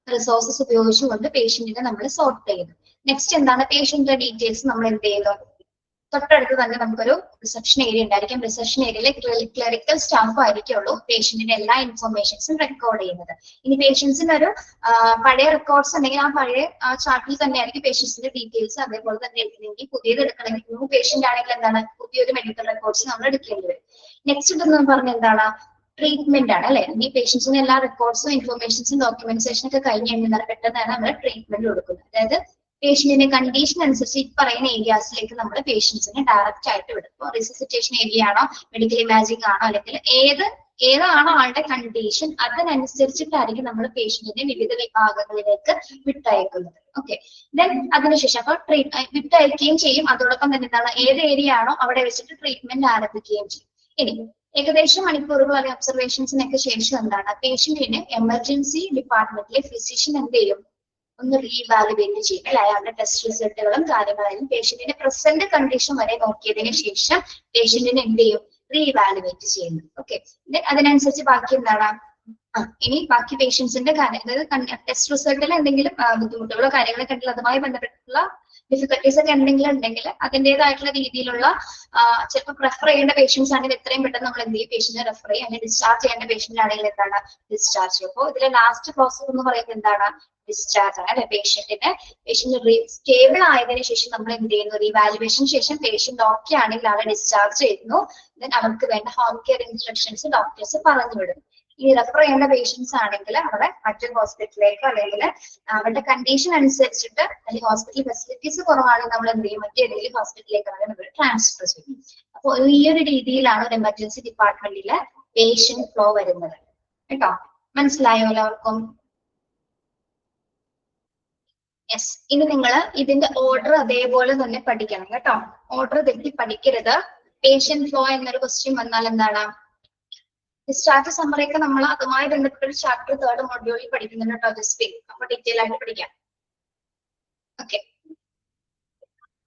റിസോഴ്സസ് ഉപയോഗിച്ചുകൊണ്ട് പേഷ്യന്റിനെ നമ്മൾ സോർട്ട് ചെയ്യുന്നു. നെക്സ്റ്റ് എന്താണ്, പേഷ്യന്റിന്റെ ഡീറ്റെയിൽസ് നമ്മൾ എന്ത് ചെയ്യുന്നു, തൊട്ടടുത്ത് തന്നെ നമുക്കൊരു റിസപ്ഷൻ ഏരിയ ഉണ്ടായിരിക്കും. റിസപ്ഷൻ ഏരിയയിലെ ക്ലറിക്കൽ സ്റ്റാഫ് ആയിരിക്കുള്ളൂ പേഷ്യന്റിന്റെ എല്ലാ ഇൻഫർമേഷൻസും റെക്കോർഡ് ചെയ്യുന്നത്. ഇനി പേഷ്യൻസിന് ഒരു പഴയ റെക്കോർഡ്സ് ഉണ്ടെങ്കിൽ ആ പഴയ ചാർട്ടിൽ തന്നെ ആയിരിക്കും പേഷ്യൻസിന്റെ ഡീറ്റെയിൽസ് അതേപോലെ തന്നെ എടുക്കണമെങ്കിൽ പുതിയത് എടുക്കണമെങ്കിൽ ന്യൂ പേഷ്യന്റ് ആണെങ്കിൽ എന്താണ് പുതിയൊരു മെഡിക്കൽ റെക്കോർഡ്സ് നമ്മൾ എടുക്കേണ്ടി വരും. നെക്സ്റ്റ് ഇതെന്ന് പറഞ്ഞ എന്താണ്, ട്രീറ്റ്മെന്റ് ആണ് അല്ലെ. ഈ പേഷ്യൻസിന് എല്ലാ റെക്കോർഡ്സും ഇൻഫർമേഷൻസും ഡോക്യുമെന്റേഷൻ ഒക്കെ കഴിഞ്ഞ് കഴിഞ്ഞാൽ പെട്ടെന്നാണ് നമ്മൾ ട്രീറ്റ്മെന്റ് കൊടുക്കുന്നത്. അതായത് പേഷ്യന്റിന്റെ കണ്ടീഷൻ അനുസരിച്ച് ഈ പറയുന്ന ഏരിയാസിലേക്ക് നമ്മൾ പേഷ്യൻസിനെ ഡയറക്റ്റ് ആയിട്ട് വിടും. ഇപ്പോൾ റിസസിറ്റേഷൻ ഏരിയ ആണോ, മെഡിക്കൽ ഇമാജിംഗ് ആണോ, അല്ലെങ്കിൽ ഏതാണോ ആളുടെ കണ്ടീഷൻ അതിനനുസരിച്ചിട്ടായിരിക്കും നമ്മൾ പേഷ്യന്റിനെ വിവിധ വിഭാഗങ്ങളിലേക്ക് വിട്ടയക്കുന്നത്. ഓക്കെ, ദെൻ അതിനുശേഷം അപ്പോൾ വിട്ടയക്കുകയും ചെയ്യും. അതോടൊപ്പം തന്നെ എന്താണ്, ഏത് ഏരിയ ആണോ അവിടെ വെച്ചിട്ട് ട്രീറ്റ്മെന്റ് ആരംഭിക്കുകയും ചെയ്യും. ഇനി ഏകദേശം മണിക്കൂറുകൾ അല്ലെങ്കിൽ ഒബ്സർവേഷൻസിനൊക്കെ ശേഷം എന്താണ്, പേഷ്യന്റിന് എമർജൻസി ഡിപ്പാർട്ട്മെന്റിലെ ഫിസിഷ്യൻ എന്ത് ചെയ്യും, ഒന്ന് റീവാലുവേറ്റ് ചെയ്യും അല്ലെ. അയാളുടെ ടെസ്റ്റ് റിസൾട്ടുകളും കാര്യങ്ങളായാലും പേഷ്യന്റിന്റെ പ്രസന്റ് കണ്ടീഷൻ വരെ നോക്കിയതിനു ശേഷം പേഷ്യന്റിനെ എന്ത് ചെയ്യും, റീവാലുവേറ്റ് ചെയ്യുന്നു. ഓക്കെ, അതിനനുസരിച്ച് ബാക്കി എന്താണ്, ഇനി ബാക്കി പേഷ്യൻസിന്റെ കാര്യം, അതായത് ടെസ്റ്റ് റിസൾട്ടിൽ എന്തെങ്കിലും ബുദ്ധിമുട്ടുകളോ കാര്യങ്ങളൊക്കെ ഉണ്ടെങ്കിൽ അതുമായി ബന്ധപ്പെട്ടിട്ടുള്ള ഡിഫിക്കൽട്ടീസ് ഒക്കെ ഉണ്ടെങ്കിൽ അതിൻ്റെതായിട്ടുള്ള രീതിയിലുള്ള ചിലപ്പോൾ റെഫർ ചെയ്യേണ്ട പേഷ്യൻസ് ആണെങ്കിൽ എത്രയും പെട്ടെന്ന് നമ്മൾ എന്ത് ചെയ്യും, പേഷ്യന്റിനെ റെഫർ ചെയ്യും. അല്ലെങ്കിൽ ഡിസ്ചാർജ് ചെയ്യേണ്ട പേഷ്യന്റ് ആണെങ്കിൽ എന്താണ്, ഡിസ്ചാർജ് ചെയ്യും. അപ്പോൾ ഇതിലെ ലാസ്റ്റ് പ്രോസസ് എന്ന് പറയുന്നത് എന്താണ്, ഡിസ്ചാർജ് ആണ് അല്ലെ. പേഷ്യന്റ് സ്റ്റേബിൾ ആയതിനു ശേഷം നമ്മൾ എന്ത് ചെയ്യുന്നു, റീവാലുവേഷന് ശേഷം പേഷ്യന്റ് ഓക്കെ ആണെങ്കിൽ ആളെ ഡിസ്ചാർജ് ചെയ്യുന്നു. ദെൻ അവർക്ക് വേണ്ട ഹോം കെയർ ഇൻസ്ട്രക്ഷൻസ് ഡോക്ടേഴ്സ് പറഞ്ഞു വിടും. ഈ റെഫർ ചെയ്യേണ്ട പേഷ്യൻസ് ആണെങ്കിൽ അവരെ മറ്റൊരു ഹോസ്പിറ്റലിലേക്കോ അല്ലെങ്കിൽ അവരുടെ കണ്ടീഷൻ അനുസരിച്ചിട്ട് അല്ലെങ്കിൽ ഹോസ്പിറ്റൽ ഫെസിലിറ്റീസ് കുറവാണെങ്കിൽ നമ്മൾ എന്ത് ചെയ്യും, മറ്റേതെങ്കിലും ഹോസ്പിറ്റലിലേക്കാണ് നമ്മൾ ട്രാൻസ്ഫർ ചെയ്യും. അപ്പോൾ ഈ ഒരു രീതിയിലാണ് ഒരു എമർജൻസി ഡിപ്പാർട്ട്മെന്റിലെ പേഷ്യന്റ് ഫ്ലോ വരുന്നത് കേട്ടോ. മനസ്സിലായോ എല്ലാവർക്കും? യെസ്. ഇനി നിങ്ങൾ ഇതിന്റെ ഓർഡർ അതേപോലെ തന്നെ പഠിക്കണം കേട്ടോ. ഓർഡർ തെറ്റി പഠിക്കരുത്. പേഷ്യന്റ് ഫ്ലോ എന്നൊരു ക്വസ്റ്റ്യൻ വന്നാൽ എന്താണ്, ഡിസ്ചാർജ് സമ്മറി ഒക്കെ നമ്മൾ അതുമായി ബന്ധപ്പെട്ട ഒരു ചാപ്റ്റർ 3rd മൊഡ്യൂളിൽ പഠിക്കുന്നുണ്ട് കേട്ടോ. ജസ്റ്റ് അപ്പൊ ഡീറ്റെയിൽ ആയിട്ട് പഠിക്കാം. ഓക്കെ,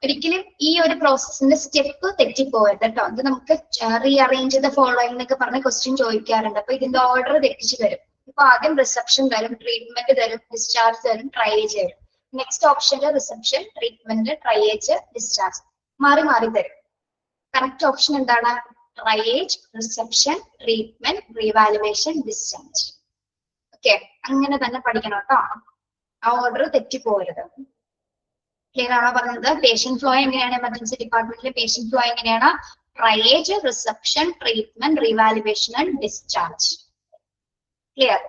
ഒരിക്കലും ഈ ഒരു പ്രോസസ്സിന്റെ സ്റ്റെപ്പ് തെറ്റിപ്പോയത് കേട്ടോ. ഇത് നമുക്ക് റീഅറേഞ്ച് ദ ഫോളോയിങ് എന്നൊക്കെ പറഞ്ഞ ക്വസ്റ്റ്യൻ ചോദിക്കാറുണ്ട്. അപ്പൊ ഇതിന്റെ ഓർഡർ തെറ്റിച്ച് തരും. ഇപ്പൊ ആദ്യം റിസപ്ഷൻ തരും, ട്രീറ്റ്മെന്റ് തരും, ഡിസ്ചാർജ് തരും, ട്രയേജ് തരും. നെക്സ്റ്റ് ഓപ്ഷനിൽ റിസപ്ഷൻ, ട്രീറ്റ്മെന്റ്, ട്രയേജ്, ഡിസ്ചാർജ് മാറി മാറി തരും. കറക്റ്റ് ഓപ്ഷൻ എന്താണ്, triage, reception, treatment, revaluation, discharge. Okay, അങ്ങനെ തന്നെ പഠിക്കണം കേട്ടോ. ആ ഓർഡർ തെറ്റിപ്പോകരുത്. ക്ലിയർ ആണോ പറഞ്ഞത്? പേഷ്യന്റ് ഫ്ലോ എങ്ങനെയാണ്, എമർജൻസി ഡിപ്പാർട്ട്മെന്റിലെ പേഷ്യന്റ് ഫ്ലോ എങ്ങനെയാണ്, triage, reception, treatment, revaluation and discharge. Clear?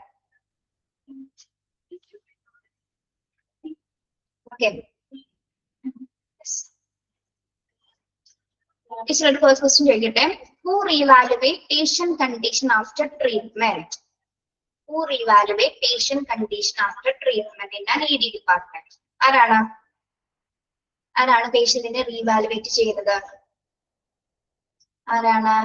Okay, ടീച്ചറുടെ ഫസ്റ്റ് ക്വസ്റ്റ്യൻ ചോദിക്കട്ടെ. Who reevaluate patient condition after treatment? Who reevaluate patient condition after treatment in an ED department? ആരാണ് പേഷ്യന്റിനെ re-evaluate ചെയ്യുന്നത്? ആരാണ്?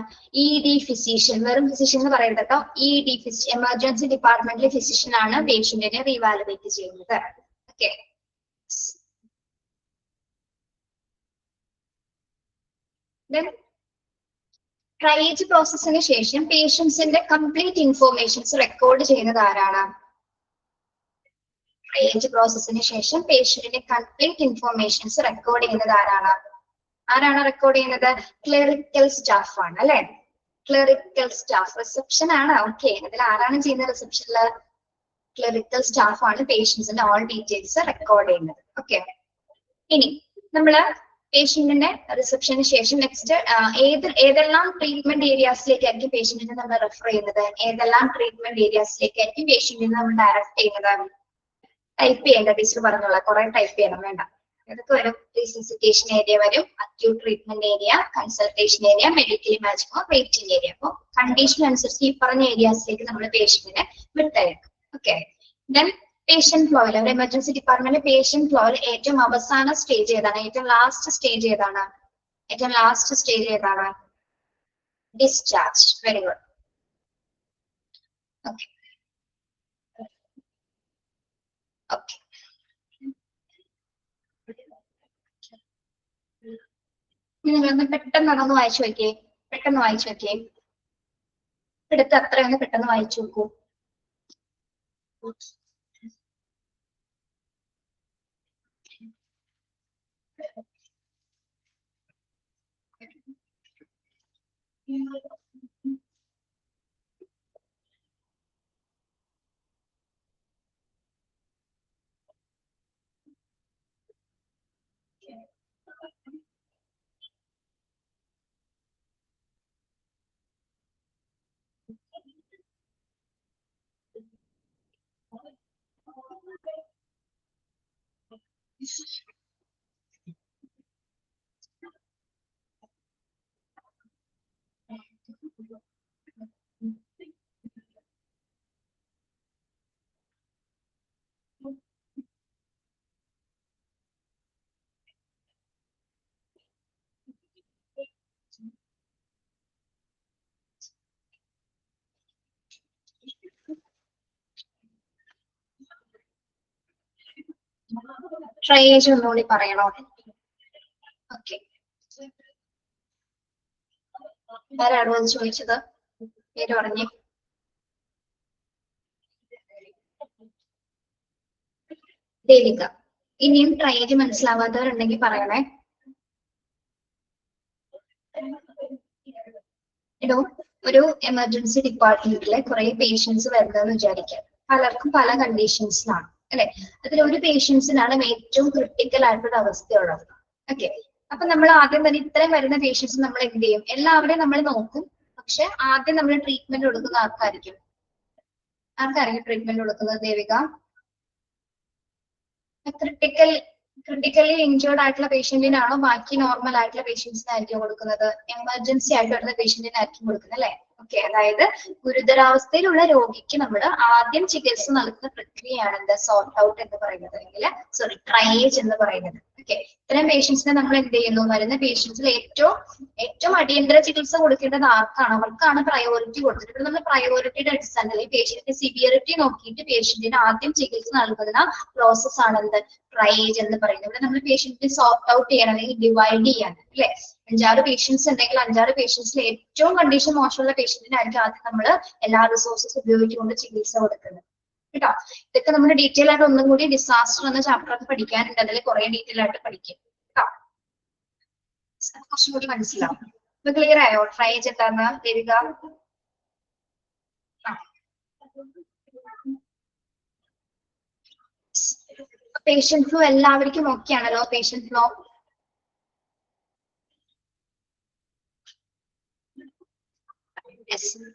ED physician. വെറും physician എന്ന് പറയുന്നത് കേട്ടോ. ED എമർജൻസി ഡിപ്പാർട്ട്മെന്റിലെ ഫിസിഷ്യൻ ആണ് പേഷ്യന്റിനെ റീവാലുവേറ്റ് ചെയ്യുന്നത്. ഓക്കെ, ട്രയേജ് പ്രോസസ്സിന് ശേഷം പേഷ്യൻസിന്റെ കംപ്ലീറ്റ് ഇൻഫോർമേഷൻസ് റെക്കോർഡ് ചെയ്യുന്നത് ആരാണ്? ട്രയേജ് പ്രോസസ്സിന് ശേഷം പേഷ്യന്റിന്റെ കംപ്ലീറ്റ് ഇൻഫോർമേഷൻസ് റെക്കോർഡ് ചെയ്യുന്നത് ആരാണ് റെക്കോർഡ് ചെയ്യുന്നത്? ക്ലറിക്കൽ സ്റ്റാഫ് ആണ് അല്ലെ. Clerical staff. റിസപ്ഷൻ ആണ്. ഓക്കെ, അതിൽ ആരാണ് ചെയ്യുന്നത്? റിസപ്ഷനില് ക്ലറിക്കൽ സ്റ്റാഫ് ആണ് പേഷ്യൻസിന്റെ ഓൾ ഡീറ്റെയിൽസ് റെക്കോർഡ് ചെയ്യുന്നത്. ഓക്കെ, ഇനി നമ്മള് പേഷ്യന്റിന്റെ റിസപ്ഷന് ശേഷം നെക്സ്റ്റ് ഏതെല്ലാം ട്രീറ്റ്മെന്റ് ഏരിയാസിലേക്കായിരിക്കും പേഷ്യന്റിനെ നമ്മൾ റെഫർ ചെയ്യുന്നത്? ഏതെല്ലാം ട്രീറ്റ്മെന്റ് ഏരിയാസിലേക്കായിരിക്കും പേഷ്യന്റിനെ നമ്മൾ ഡയറക്ട് ചെയ്യുന്നത്? ടൈപ്പ് ചെയ്യേണ്ട, ടീച്ചർ പറഞ്ഞോളാം. കുറെ ടൈപ്പ് ചെയ്യണം, വേണ്ട. ഇതൊക്കെ വരും. റീസസിറ്റേഷൻ ഏരിയ വരും, acute treatment area, consultation area, medical imaging, waiting area. അപ്പോൾ കണ്ടീഷൻ അനുസരിച്ച് ഈ പറഞ്ഞ ഏരിയാസിലേക്ക് നമ്മൾ പേഷ്യന്റിനെ വിട്ടയക്കും. ഓക്കെ, ദെൻ പേഷ്യന്റ് ഫ്ലോയിൽ, ഒരു എമർജൻസി ഡിപ്പാർട്ട്മെന്റ് പേഷ്യന്റ് ഫ്ലോയിൽ ഏറ്റവും അവസാന സ്റ്റേജ് ഏതാണ്? ഏറ്റവും ലാസ്റ്റ് സ്റ്റേജ് ഏതാണ്? ഏറ്റവും ലാസ്റ്റ് സ്റ്റേജ് ഏതാണ്? Discharge. Very good. Okay okay. നിങ്ങളൊന്ന് പെട്ടെന്ന് അതൊന്ന് വായിച്ചു നോക്കിയേ. പെട്ടെന്ന് വായിച്ചു നോക്കിയേ. എടുത്ത് അത്രയൊന്ന് പെട്ടെന്ന് വായിച്ചു നോക്കൂ. ട്രയേജ് ഒന്നുകൂടി പറയണോ? ഓക്കെ. ആരാണോ അത് ചോദിച്ചത്? പേര് പറഞ്ഞേ. ദേവിക. ഇനിയും ട്രയേജ് മനസ്സിലാവാത്തവരുണ്ടെങ്കിൽ പറയണേ. ഇടോ, ഒരു എമർജൻസി ഡിപ്പാർട്ട്മെന്റിലെ കുറെ പേഷ്യൻസ് വരുന്നതെന്ന് വിചാരിക്കാം. പലർക്കും പല കണ്ടീഷൻസിലാണ് അല്ലെ. അതിൽ ഒരു പേഷ്യൻസിനാണ് ഏറ്റവും ക്രിട്ടിക്കൽ ആയിട്ടൊരു അവസ്ഥയുള്ളത്. ഓക്കെ. അപ്പൊ നമ്മൾ ആദ്യം തന്നെ ഇത്രയും വരുന്ന പേഷ്യൻസ് നമ്മൾ എന്ത് ചെയ്യും? എല്ലാവരെയും നമ്മൾ നോക്കും. പക്ഷെ ആദ്യം നമ്മൾ ട്രീറ്റ്മെന്റ് കൊടുക്കുന്ന ആർക്കായിരിക്കും ട്രീറ്റ്മെന്റ് കൊടുക്കുന്നത്? ദേവിക. ക്രിട്ടിക്കലി ഇഞ്ചേർഡ് ആയിട്ടുള്ള പേഷ്യന്റിനാണോ ബാക്കി നോർമൽ ആയിട്ടുള്ള പേഷ്യൻസിനായിരിക്കും കൊടുക്കുന്നത്? എമർജൻസി ആയിട്ട് വരുന്ന പേഷ്യന്റിനായിരിക്കും കൊടുക്കുന്നത് അല്ലെ. ഓക്കെ. അതായത് ഗുരുതരാവസ്ഥയിലുള്ള രോഗിക്ക് നമ്മൾ ആദ്യം ചികിത്സ നൽകുന്ന പ്രക്രിയയാണ് എന്ത്? സോർട്ട് ഔട്ട് എന്ന് പറയുന്നത്, അല്ലെങ്കിൽ ട്രയേജ് എന്ന് പറയുന്നത്. ഓക്കെ. ഇത്തരം പേഷ്യൻസിനെ നമ്മൾ എന്ത് ചെയ്യുന്നു? വരുന്ന പേഷ്യൻസിൽ ഏറ്റവും അടിയന്തര ചികിത്സ കൊടുക്കേണ്ടത് ആർക്കാണ്? അവർക്കാണ് പ്രയോറിറ്റി കൊടുത്തിട്ട്. ഇവിടെ നമ്മൾ പ്രയോറിറ്റിയുടെ അടിസ്ഥാനത്തിൽ പേഷ്യന്റിന്റെ സിവിയറിറ്റി നോക്കിയിട്ട് പേഷ്യന്റിന് ആദ്യം ചികിത്സ നൽകുന്ന പ്രോസസ് ആണ് എന്ത്? ട്രയേജ് എന്ന് പറയുന്നത്. ഇവിടെ നമ്മൾ പേഷ്യന്റിനെ സോർട്ട് ഔട്ട് ചെയ്യണം, അല്ലെങ്കിൽ ഡിവൈഡ് ചെയ്യാണ് അല്ലെ. 5-6 പേഷ്യൻസ് ഉണ്ടെങ്കിൽ 5-6 പേഷ്യൻസിൽ ഏറ്റവും കണ്ടീഷൻ മോശമുള്ള പേഷ്യന്റിനായിരിക്കും ആദ്യം നമ്മൾ എല്ലാ റിസോഴ്സസ് ഉപയോഗിച്ചുകൊണ്ട് ചികിത്സ കൊടുക്കുന്നത് കേട്ടോ. ഇതൊക്കെ നമ്മൾ ഡീറ്റെയിൽ ആയിട്ട് ഒന്നും കൂടി ഡിസാസ്റ്റർ എന്ന ചാപ്റ്റർ ഒക്കെ പഠിക്കാനുണ്ട്. അതിൽ കുറെ ഡീറ്റെയിൽ ആയിട്ട് പഠിക്കും കേട്ടോ. കുറച്ചും കൂടി മനസ്സിലാവും. ഇപ്പൊ ക്ലിയർ ആയോ ട്രയേജ് എന്താന്ന് ദേവിക? പേഷ്യന്റ് ഫ്ലോ എല്ലാവർക്കും ഓക്കെ ആണല്ലോ? പേഷ്യന്റ് ഫ്ലോ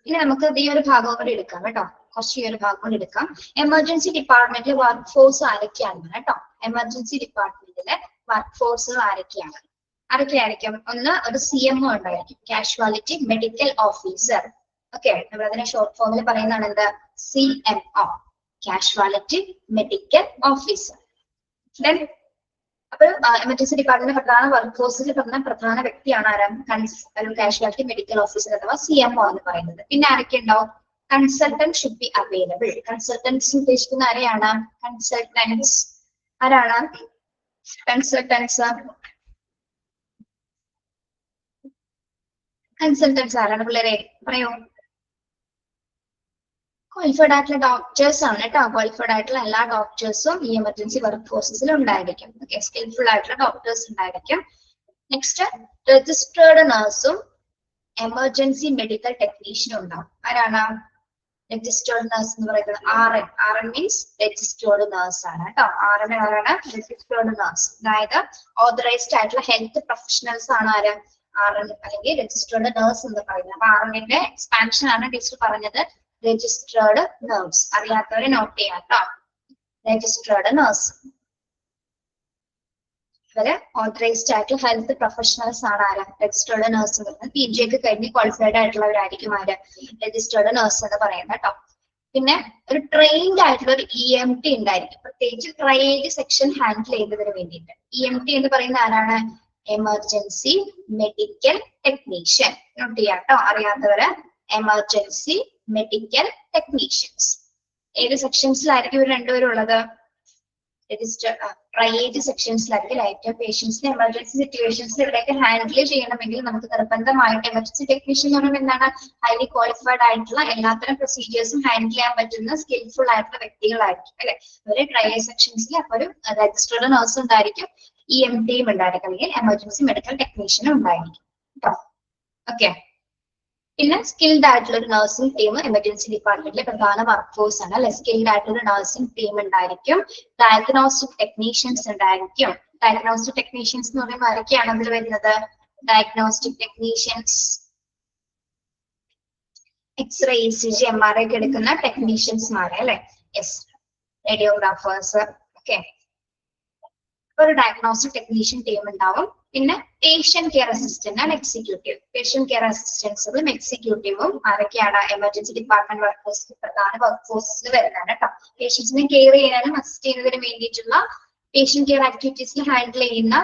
ഇനി നമുക്ക് ഈ ഒരു ഭാഗം കൂടി എടുക്കാം കേട്ടോ. കുറച്ച് ഈ ഒരു ഭാഗം കൂടി എടുക്കാം. എമർജൻസി ഡിപ്പാർട്ട്മെന്റിലെ വർക്ക് ഫോഴ്സ് ആരൊക്കെയാണ് കേട്ടോ? എമർജൻസി ഡിപ്പാർട്ട്മെന്റിലെ വർക്ക് ഫോഴ്സുകൾ ആരൊക്കെയായിരിക്കും? ഒന്ന്, ഒരു CMO ഉണ്ടായിരിക്കും, കാഷ്വാലിറ്റി മെഡിക്കൽ ഓഫീസർ. ഓക്കെ. നമ്മൾ അതിനെ ഷോർട്ട് ഫോമിൽ പറയുന്നതാണ് എന്ത്? CMO, casualty medical officer. Then അപ്പൊ എമർജൻസി ഡിപ്പാർട്ട്മെന്റ് പ്രധാന വർക്ക് ഫോഴ്സിൽ പറഞ്ഞ പ്രധാന വ്യക്തിയാണ് ആരാ? കാഷ്വാലിറ്റി മെഡിക്കൽ ഓഫീസർ അഥവാ CMO എന്ന് പറയുന്നത്. പിന്നെ ആരൊക്കെ ഉണ്ടാവും? Consultant should be available. Consultants ഉദ്ദേശിക്കുന്ന ആരെയാണ്? കൺസൾട്ടൻസ്. ആരാണ് കൺസൾട്ടൻസ്? ആരാണ് പിള്ളേരെ? പറയൂ. ക്വാളിഫൈഡ് ആയിട്ടുള്ള ഡോക്ടേഴ്സ് ആണ് കേട്ടോ. ക്വാളിഫൈഡ് ആയിട്ടുള്ള എല്ലാ ഡോക്ടേഴ്സും ഈ എമർജൻസി വർക്ക് ഫോഴ്സസിൽ ഉണ്ടായിരിക്കും. ഓക്കെ. സ്കിൽഫുൾ ആയിട്ടുള്ള ഡോക്ടേഴ്സ് ഉണ്ടായിരിക്കും. നെക്സ്റ്റ്, രജിസ്റ്റേർഡ് നഴ്സും എമർജൻസി മെഡിക്കൽ ടെക്നീഷ്യനും ഉണ്ടാവും. ആരാണ് രജിസ്റ്റേർഡ് നഴ്സ് എന്ന് പറയുന്നത്? RN മീൻസ് രജിസ്റ്റേർഡ് നഴ്സ് ആണ് കേട്ടോ. RN ആരാണ്? Registered nurse. അതായത് ഓതറൈസ്ഡ് ആയിട്ടുള്ള ഹെൽത്ത് പ്രൊഫഷണൽസ് ആണ് ആര്? RN അല്ലെങ്കിൽ രജിസ്റ്റേർഡ് നഴ്സ് എന്ന് പറയുന്നത്. അപ്പൊ RNന്റെ എക്സ്പാൻഷൻ ആണ് ടീച്ചർ പറഞ്ഞത്, രജിസ്റ്റേർഡ് നഴ്സ്. അറിയാത്തവരെ നോട്ട് ചെയ്യാം കേട്ടോ. രജിസ്റ്റേർഡ് നഴ്സ് ഇവര് ഓതറൈസ്ഡ് ആയിട്ടുള്ള ഹെൽത്ത് പ്രൊഫഷണൽസ് ആണ് ആര്? രജിസ്റ്റേർഡ് നഴ്സ് എന്ന് പറയുന്നത്. PG ഒക്കെ കഴിഞ്ഞ് ക്വാളിഫൈഡ് ആയിട്ടുള്ളവരായിരിക്കും ആര്? രജിസ്റ്റേർഡ് നഴ്സ് എന്ന് പറയുന്നത് കേട്ടോ. പിന്നെ ഒരു ട്രെയിൻഡ് ആയിട്ടുള്ള ഒരു EMT ഉണ്ടായിരിക്കും, പ്രത്യേകിച്ച് ട്രയേജ് സെക്ഷൻ ഹാൻഡിൽ ചെയ്യുന്നതിന് വേണ്ടിയിട്ട്. EMT എന്ന് പറയുന്ന ആരാണ്? Emergency medical technician. നോട്ട് ചെയ്യാം കേട്ടോ, അറിയാത്തവര്. Emergency medical technicians. ഏത് സെക്ഷൻസിലായിരിക്കും ഇവർ രണ്ടുപേരും ഉള്ളത്? രജിസ്റ്റർ ട്രയേജ് സെക്ഷൻസിലായിരിക്കും. ലൈറ്റ് പേഷ്യൻസിന് എമർജൻസി സിറ്റുവേഷൻസ് ഇവിടെയൊക്കെ ഹാൻഡിൽ ചെയ്യണമെങ്കിൽ നമുക്ക് നിർബന്ധമായിട്ട് എമർജൻസി ടെക്നീഷ്യൻ എന്ന് പറയുമ്പോൾ എന്താണ്? ഹൈലി ക്വാളിഫൈഡ് ആയിട്ടുള്ള എല്ലാത്തരം പ്രൊസീജിയേഴ്സും ഹാൻഡിൽ ചെയ്യാൻ പറ്റുന്ന സ്കിൽഫുൾ ആയിട്ടുള്ള വ്യക്തികളായിരിക്കും അല്ലെ. ഒരു ട്രയേജ് സെക്ഷൻസിൽ അപ്പൊ ഒരു രജിസ്റ്റേർഡ് നഴ്സ് ഉണ്ടായിരിക്കും, EMTയും ഉണ്ടായിരിക്കും, അല്ലെങ്കിൽ എമർജൻസി മെഡിക്കൽ ടെക്നീഷ്യനും ഉണ്ടായിരിക്കും കേട്ടോ. ഓക്കെ. പിന്നെ സ്കിൽഡ് ആയിട്ടുള്ള ഒരു നഴ്സിംഗ് ടീം എമർജൻസി ഡിപ്പാർട്ട്മെന്റിലെ പ്രധാന വർക്ക് ഫോഴ്സ് ആണ് അല്ലെ. സ്കിൽഡ് ആയിട്ടുള്ള നഴ്സിംഗ് ടീം ഉണ്ടായിരിക്കും. ഡയഗ്നോസ്റ്റിക് ടെക്നീഷ്യൻസ് ഉണ്ടായിരിക്കും. ഡയഗ്നോസ്റ്റിക് ടെക്നീഷ്യൻസ് എന്ന് പറയുമ്പോൾ ആരൊക്കെയാണ് അതിൽ വരുന്നത്? Diagnostic technicians x-ray, ECG, MRI ഒക്കെ എടുക്കുന്ന ടെക്നീഷ്യൻസ്മാരെ അല്ലെ. Yes, radiographers. ഓക്കെ. ഒരു ഡയഗ്നോസ്റ്റിക് ടെക്നീഷ്യൻ ടീം ഉണ്ടാവും. പിന്നെ patient care assistant and executive. Patient care അസിസ്റ്റൻസും എക്സിക്യൂട്ടീവും ആരൊക്കെയാണ്? എമർജൻസി ഡിപ്പാർട്ട്മെന്റ് വർക്കേഴ്സ് പ്രധാന വർക്ക് ഫോഴ്സിൽ വരുന്നതാണ് കേട്ടോ. പേഷ്യൻസിനെ കെയർ ചെയ്യാനും അസിസ്റ്റ് ചെയ്യുന്നതിന് വേണ്ടിയിട്ടുള്ള പേഷ്യന്റ് കെയർ ആക്ടിവിറ്റീസിൽ ഹാൻഡിൽ ചെയ്യുന്ന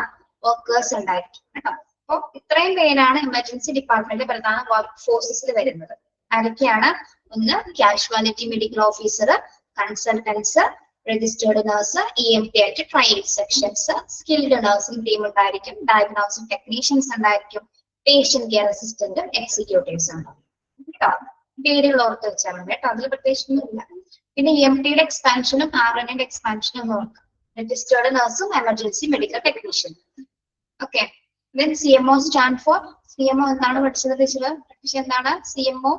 വർക്കേഴ്സ് ഉണ്ടായിരിക്കും കേട്ടോ. അപ്പൊ ഇത്രയും പേരാണ് എമർജൻസി ഡിപ്പാർട്ട്മെന്റ് പ്രധാന വർക്ക് ഫോഴ്സസിൽ വരുന്നത്. ആരൊക്കെയാണ്? ഒന്ന് casualty medical officer, consultants, registered nurse, EMT ആയിട്ട് triage sections, skilled nursing team ഉണ്ടായിരിക്കും, ഡയഗ്നോസ്റ്റിക് ടെക്നീഷ്യൻസ് ഉണ്ടായിരിക്കും, പേഷ്യന്റ് കെയർ അസിസ്റ്റന്റ്, എക്സിക്യൂട്ടീവ്സ് ഉണ്ടാവും കേട്ടോ. പേരുകൾ ഓർത്ത് വെച്ചാൽ മതി കേട്ടോ, അതിൽ പ്രത്യേകിച്ചൊന്നുമില്ല. പിന്നെ EMTയുടെ എക്സ്പാൻഷനും RNയുടെ എക്സ്പാൻഷനും നോക്കാം. രജിസ്റ്റേർഡ് നഴ്സും emergency medical technician. Okay. Then CMO stand for, CMO എന്താണ് പഠിച്ചത് ടീച്ചർ? പക്ഷെ എന്താണ് CMO?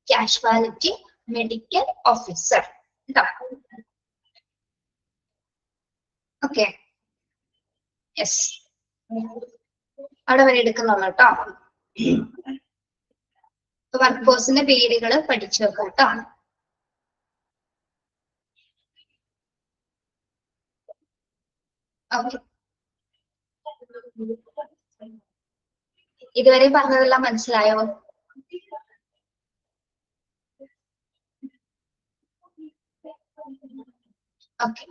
കാഷ്വാലിറ്റി മെഡിക്കൽ ഓഫീസർ കേട്ടോ. ഓക്കെ. യെസ്, അവിടെ വരെ എടുക്കുന്നുള്ളൂ കേട്ടോ. വർക്ക് ഫോഴ്സിന്റെ പേരുകൾ പഠിച്ചു വെക്കാം കേട്ടോ. ഓക്കെ. ഇതുവരെ പറഞ്ഞതെല്ലാം മനസ്സിലായോ? ഓക്കെ.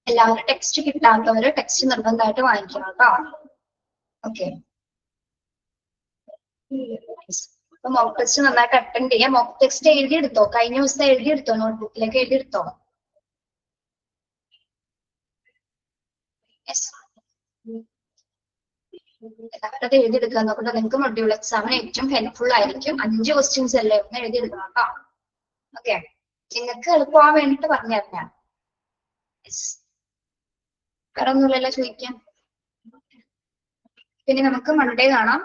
എല്ലാവരും ടെക്സ്റ്റ് കിട്ടാത്തവര് ടെക്സ്റ്റ് നിർബന്ധമായിട്ട് വാങ്ങിക്കണം കേട്ടോ. ഓക്കെ. അപ്പൊ മോക്ക് ടെസ്റ്റ് നന്നായിട്ട് അറ്റൻഡ് ചെയ്യാം. മോക്ക് ടെസ്റ്റ് എഴുതിയെടുത്തോ? കഴിഞ്ഞ ദിവസം എഴുതിയെടുത്തോ? നോട്ട്ബുക്കിലേക്ക് എഴുതിയെടുത്തോ? എല്ലാവരും അത് എഴുതിയെടുക്കുക. നോക്കട്ടെ, നിങ്ങൾക്ക് മൊഡ്യൂൾ എക്സാമിന് ഏറ്റവും ഹെൽപ്ഫുൾ ആയിരിക്കും. 5 ക്വസ്റ്റ്യൻസ് അല്ലേ, ഒന്ന് എഴുതിയെടുക്കണം കേട്ടോ. ഓക്കെ. നിങ്ങൾക്ക് എളുപ്പമാവാൻ വേണ്ടിട്ട് പറഞ്ഞു തരാം. വേറെ ഒന്നുമില്ലല്ലോ ചോദിക്കാൻ. പിന്നെ നമുക്ക് മൺഡേ കാണാം.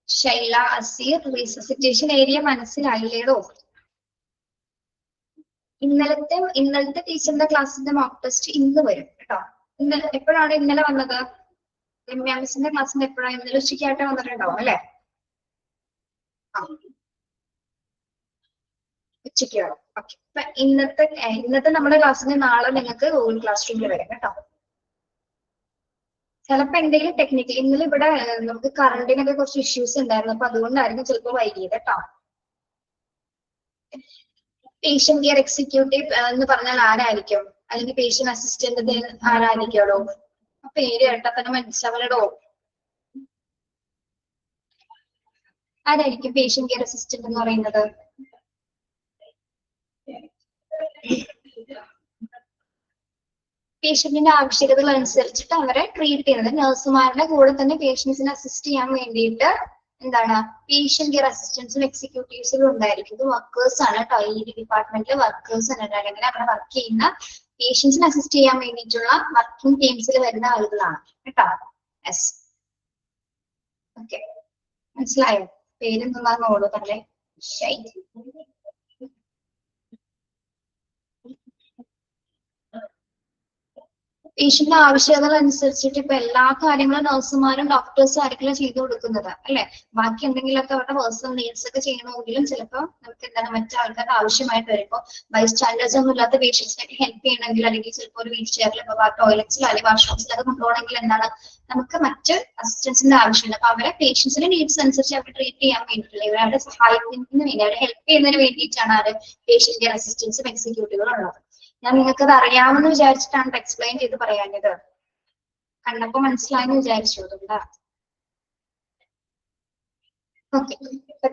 ഷൈല, അസീർ, റീസസിറ്റേഷൻ ഏരിയ മനസ്സിലായില്ലേടോ? ഇന്നലത്തെ ടീച്ചറിന്റെ ക്ലാസ്സിന്റെ മോക്ക് ടെസ്റ്റ് ഇന്ന് വരും കേട്ടോ. ഇന്നലെ എപ്പോഴാണ് ഇന്നലെ വന്നത്? മിസ്സിന്റെ ക്ലാസ്സിന്റെ എപ്പോഴാണ്? ഇന്നലെ ഉച്ചയ്ക്കായിട്ട് വന്നിട്ടുണ്ടാവും അല്ലെ? ഉച്ചയ്ക്ക് വരും. ഓക്കെ. അപ്പൊ ഇന്നത്തെ നമ്മുടെ ക്ലാസ്സിന് നാളെ നിങ്ങൾക്ക് ഗൂഗിൾ ക്ലാസ് റൂമിൽ വരും കേട്ടോ. ചിലപ്പോ എന്തെങ്കിലും ടെക്നിക്കൽ, ഇന്നലെ ഇവിടെ നമുക്ക് കറണ്ടിനൊക്കെ കുറച്ച് ഇഷ്യൂസ് ഉണ്ടായിരുന്നു, അപ്പൊ അതുകൊണ്ടായിരിക്കും ചിലപ്പോൾ വൈകിയത് കേട്ടോ. പേഷ്യന്റ് കെയർ എക്സിക്യൂട്ടീവ് എന്ന് പറഞ്ഞാൽ ആരായിരിക്കും? അല്ലെങ്കിൽ പേഷ്യന്റ് അസിസ്റ്റന്റ് ആരായിരിക്കുമല്ലോ? ആ പേര് കേട്ടാൽ തന്നെ മനസ്സിലാവലോ. ആരായിരിക്കും പേഷ്യന്റ് കെയർ അസിസ്റ്റന്റ് എന്ന് പറയുന്നത്? പേഷ്യന്റിന്റെ ആവശ്യകതകൾ അനുസരിച്ചിട്ട് അവരെ ട്രീറ്റ് ചെയ്യുന്നത്. നഴ്സുമാരുടെ കൂടെ തന്നെ പേഷ്യൻസിനെ അസിസ്റ്റ് ചെയ്യാൻ വേണ്ടിയിട്ട് എന്താണ് പേഷ്യന്റ് കെയർ അസിസ്റ്റൻസും എക്സിക്യൂട്ടീവ്സും ഉണ്ടായിരിക്കും. ഇത് വർക്കേഴ്സ് ആണ് കേട്ടോ. ഈ ഡിപ്പാർട്ട്മെന്റിലെ വർക്കേഴ്സ് ആണ്, അല്ലെങ്കിൽ അവിടെ വർക്ക് ചെയ്യുന്ന പേഷ്യൻസിനെ അസിസ്റ്റ് ചെയ്യാൻ വേണ്ടിയിട്ടുള്ള വർക്കിംഗ് ടീംസിൽ വരുന്ന ആളുകളാണ് കേട്ടോ. യെസ്. ഓക്കെ, മനസ്സിലായോ? പേരെന്താന്നോളൂ തന്നെ. പേഷ്യന്റ് ആവശ്യകതകൾ അനുസരിച്ചിട്ട് ഇപ്പൊ എല്ലാ കാര്യങ്ങളും നഴ്സുമാരും ഡോക്ടേഴ്സും ആയിരിക്കില്ല ചെയ്തു കൊടുക്കുന്നത് അല്ലെ. ബാക്കി എന്തെങ്കിലുമൊക്കെ അവരുടെ പേഴ്സണൽ നീഡ്സ് ഒക്കെ ചെയ്യണമെങ്കിലും ചിലപ്പോൾ നമുക്ക് എന്താണ് മറ്റാൾക്കാർക്ക് ആവശ്യമായിട്ട് വരും. ഇപ്പോൾ ബൈ സ്റ്റാൻഡേർഡ്സ് ഒന്നും ഇല്ലാത്ത പേഷ്യൻസിനൊക്കെ ഹെൽപ്പ് ചെയ്യണമെങ്കിൽ അല്ലെങ്കിൽ ചിലപ്പോൾ ഒരു വീൽ ചെയറിൽ ടോയ്ലറ്റ്സിലോ അല്ലെങ്കിൽ വാഷ്റൂംസിലൊക്കെ കൊണ്ടുപോകണമെങ്കിൽ എന്താണ് നമുക്ക് മറ്റ് അസിസ്റ്റൻസിന്റെ ആവശ്യമുണ്ട്. അപ്പൊ അവരെ പേഷ്യൻസിന്റെ നീഡ്സ് അനുസരിച്ച് അവരെ ട്രീറ്റ് ചെയ്യാൻ വേണ്ടിയിട്ടുള്ള ഇവരെ സഹായിക്കുന്നതിന് വേണ്ടി അവരെ ഹെൽപ്പ് ചെയ്യുന്നതിന് വേണ്ടിയിട്ടാണ് അവര് പേഷ്യന്റ് കെയർ അസിസ്റ്റൻസും എക്സിക്യൂട്ടീവുകളും ഉള്ളത്. ഞാൻ നിങ്ങൾക്കത് അറിയാമെന്ന് വിചാരിച്ചിട്ടാണ് എക്സ്പ്ലെയിൻ ചെയ്ത് പറയാഞ്ഞത്. കണ്ടപ്പോ മനസ്സിലായെന്ന് വിചാരിച്ചു. അതുകൊണ്ടാ. Okay,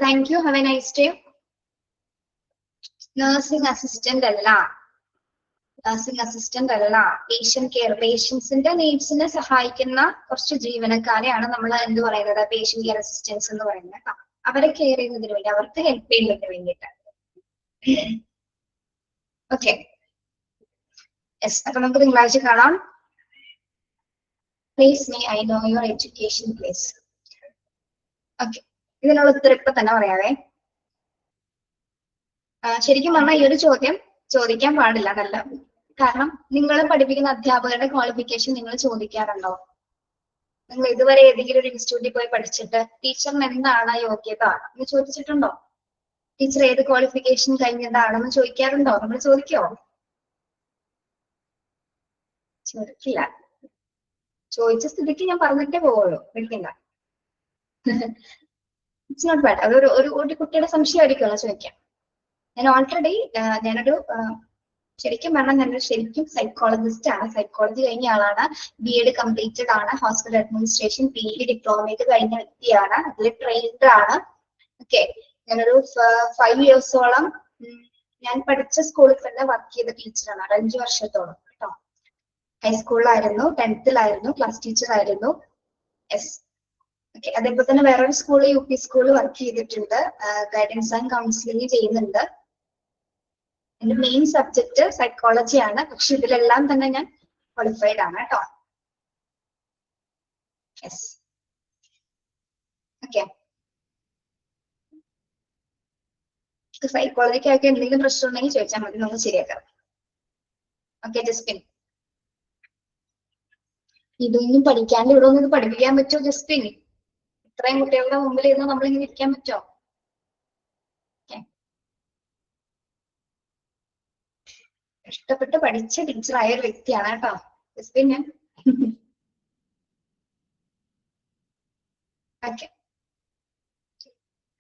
thank you. Have A nice day. Nursing assistant അല്ല, പേഷ്യൻസിന്റെ നീഡ്സിനെ സഹായിക്കുന്ന കുറച്ച് ജീവനക്കാരെയാണ് നമ്മൾ എന്ത് പറയുന്നത്, പേഷ്യന്റ് കെയർ അസിസ്റ്റൻസ് എന്ന് പറയുന്നത്. അവരെ കെയർ ചെയ്യുന്നതിന് വേണ്ടി, അവർക്ക് ഹെൽപ്പ് ചെയ്യുന്നതിന് വേണ്ടിയിട്ട്. Okay, yes. അപ്പൊ നമുക്ക് തിങ്കളാഴ്ച കാണാം. Please me I know your education please. Okay, ഇതിനുള്ള ഉത്തരം ഇപ്പൊ തന്നെ പറയാവേ. ശരിക്കും പറഞ്ഞാൽ ഈ ഒരു ചോദ്യം ചോദിക്കാൻ പാടില്ല, അതല്ല. കാരണം നിങ്ങൾ പഠിപ്പിക്കുന്ന അധ്യാപകരുടെ ക്വാളിഫിക്കേഷൻ നിങ്ങൾ ചോദിക്കാറുണ്ടോ? നിങ്ങൾ ഇതുവരെ ഏതെങ്കിലും ഒരു ഇൻസ്റ്റിറ്റ്യൂട്ടിൽ പോയി പഠിച്ചിട്ട് ടീച്ചറിന് എന്താണ് യോഗ്യത എന്ന് ചോദിച്ചിട്ടുണ്ടോ? ടീച്ചർ ഏത് ക്വാളിഫിക്കേഷൻ കഴിഞ്ഞതാണെന്ന് ചോദിക്കാറുണ്ടോ? നമ്മൾ ചോദിക്കോ? ചോദിക്കില്ല. ചോദിച്ച സ്ഥിതിക്ക് ഞാൻ പറഞ്ഞിട്ടേ പോവുള്ളൂ, വിളിക്കണ്ട. It's not bad. അതൊരു ഒരു കുട്ടിയുടെ സംശയമായിരിക്കുമല്ലോ ചോദിക്കാം. ഞാൻ ഓൾറെഡി ഞാനൊരു ശരിക്കും പറഞ്ഞാൽ ഞാനൊരു ശരിക്കും സൈക്കോളജിസ്റ്റ് ആണ്. സൈക്കോളജി കഴിഞ്ഞ ആളാണ്. BEd കംപ്ലീറ്റഡ് ആണ്. ഹോസ്പിറ്റൽ അഡ്മിനിസ്ട്രേഷൻ PE ഡിപ്ലോമയ്ക്ക് കഴിഞ്ഞ വ്യക്തിയാണ്. അതിൽ ട്രെയിൻഡ് ആണ്. ഓക്കെ, ഞാനൊരു 5 ഇയേഴ്സോളം ഞാൻ പഠിച്ച സ്കൂളിൽ തന്നെ വർക്ക് ചെയ്ത ടീച്ചറാണ്. 5 വർഷത്തോളം കേട്ടോ. ഹൈസ്കൂളിലായിരുന്നു, 10th ക്ലാസ് ടീച്ചർ ആയിരുന്നു. യെസ്. ഓക്കെ, അതേപോലെ തന്നെ വേറൊരു സ്കൂളിൽ UP സ്കൂളിൽ വർക്ക് ചെയ്തിട്ടുണ്ട്. ഗൈഡൻസ് ആൻഡ് കൗൺസിലിംഗ് ചെയ്യുന്നുണ്ട്. എന്റെ മെയിൻ സബ്ജക്ട് സൈക്കോളജി ആണ്. പക്ഷെ ഇതിലെല്ലാം തന്നെ ഞാൻ ക്വാളിഫൈഡ് ആണ് കേട്ടോ. യെസ്. ഓക്കെ, സൈക്കോളജിക്കൊക്കെ എന്തെങ്കിലും പ്രശ്നം ഉണ്ടെങ്കിൽ ചോദിച്ചാൽ മതി, നമുക്ക് ശരിയാക്കാം. ഓക്കെ ജസ്പിൻ, ഇതൊന്നും പഠിക്കാണ്ട് ഇവിടെ ഒന്നും ഇത് പഠിപ്പിക്കാൻ പറ്റുമോ ജസ്പിൻ? ഇത്രയും കുട്ടികളുടെ മുമ്പിൽ ഇരുന്ന് നമ്മളിങ്ങനെ ഇരിക്കാൻ പറ്റുമോ? ഇഷ്ടപ്പെട്ട് പഠിച്ച ടീച്ചറായ ഒരു വ്യക്തിയാണ് കേട്ടോ ജസ്പിൻ ഞാൻ. ഓക്കെ,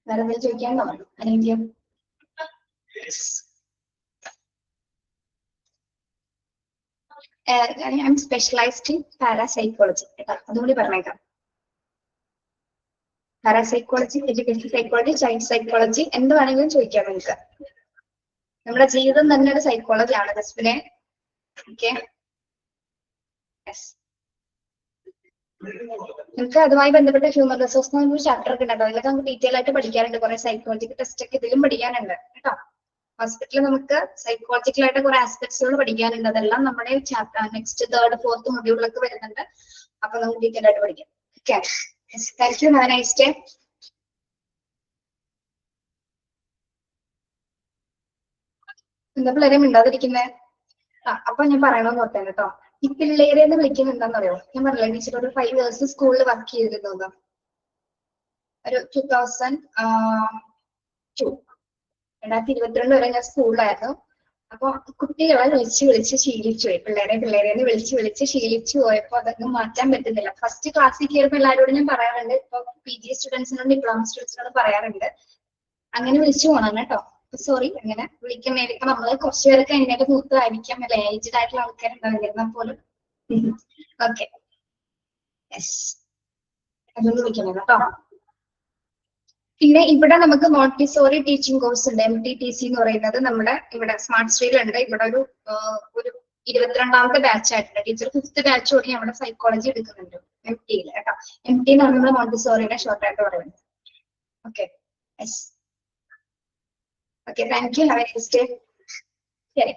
വേറെ എന്തെങ്കിലും ചോദിക്കാണ്ടോ? അനന്യം I am specialised in parapsychology കേട്ടോ, അതുകൂടി പറഞ്ഞേക്കാം. Parapsychology, education psychology, child psychology, എന്ത് വേണമെങ്കിലും ചോദിക്കാം നിങ്ങൾക്ക്. നമ്മുടെ ജീവിതം തന്നെ ഒരു സൈക്കോളജി ആണ് ജസ്പിനെ. ഓക്കെ, നമുക്ക് അതുമായി ബന്ധപ്പെട്ട ഹ്യൂമൻ റിസോഴ്സ് ഒരു ചാപ്റ്റർ ഒക്കെ ഉണ്ടോ? അതിലൊക്കെ നമുക്ക് ഡീറ്റെയിൽ ആയിട്ട് പഠിക്കാനുണ്ട്. കുറെ സൈക്കോളജിക്കൽ ടെസ്റ്റ് ഒക്കെ ഇതിലും പഠിക്കാനുണ്ട് കേട്ടോ. ഹോസ്പിറ്റലിൽ നമുക്ക് സൈക്കോളജിക്കൽ ആയിട്ട് കുറെ ആസ്പെക്ട്സുകൾ പഠിക്കാനുണ്ട്. അതെല്ലാം നമ്മുടെ ചാപ്റ്റർ നെക്സ്റ്റ് 3rd 4th മൊഡ്യൂളിലൊക്കെ വരുന്നുണ്ട്. അപ്പൊ നമുക്ക് ഡീറ്റെയിൽ ആയിട്ട് പഠിക്കാം. Okay, thank you. Have A nice day. എന്താ പിള്ളേരെ മിണ്ടാതിരിക്കുന്നേ? അപ്പൊ ഞാൻ പറയണമെന്ന് ഓർത്തേനെ കേട്ടോ. ഈ പിള്ളേരെ എന്ന് വിളിക്കുന്നത് എന്താണെന്ന് അറിയോ? ഞാൻ പറഞ്ഞില്ലേ ടീച്ചർ ഒരു 5 years സ്കൂളിൽ വർക്ക് ചെയ്തിരുന്നു. ഒരു 2022 വരെ ഞാൻ സ്കൂളിലായിരുന്നു. അപ്പൊ കുട്ടികളെ വിളിച്ച് ശീലിച്ചു പോയി. പിള്ളേരെ വിളിച്ച് ശീലിച്ചു പോയപ്പോ അതൊന്നും മാറ്റാൻ പറ്റുന്നില്ല. ഫസ്റ്റ് ക്ലാസ്സിൽ കയറിയപ്പോൾ എല്ലാവരോടും ഞാൻ പറയാറുണ്ട്, ഇപ്പൊ PG സ്റ്റുഡൻസിനോടും ഡിപ്ലോമ സ്റ്റുഡൻസിനോടും പറയാറുണ്ട്, അങ്ങനെ വിളിച്ചു പോകണം കേട്ടോ. സോറി, അങ്ങനെ വിളിക്കുന്നതിലേക്ക് നമ്മള് കുറച്ചു പേരൊക്കെ അതിനൊക്കെ മൂത്തമായിരിക്കാം, അല്ലെ ഏജ്ഡ് ആയിട്ടുള്ള ആൾക്കാരുണ്ടായിരുന്ന പോലും. ഓക്കെ, യെസ്, അതൊന്ന് വിളിക്കണം കേട്ടോ. പിന്നെ ഇവിടെ നമുക്ക് മോണ്ടിസോറി ടീച്ചിങ് കോഴ്സ് ഉണ്ട്, MTTC എന്ന് പറയുന്നത്. നമ്മുടെ ഇവിടെ സ്മാർട്ട് സ്ട്രീറ്റിലുണ്ട്. ഇവിടെ ഒരു 22ാമത്തെ ബാച്ച് ആയിട്ടുണ്ട്. ടീച്ചർ 5th ബാച്ച് കൂടി നമ്മുടെ സൈക്കോളജി എടുക്കുന്നുണ്ട് MTയിൽ കേട്ടോ. MT എന്ന് പറയുന്നത് മോണ്ടിസോറിയുടെ ഷോർട്ട് ആയിട്ട് പറയുന്നത്. Okay, yes. Okay, thank you. Have a nice day. ശരി.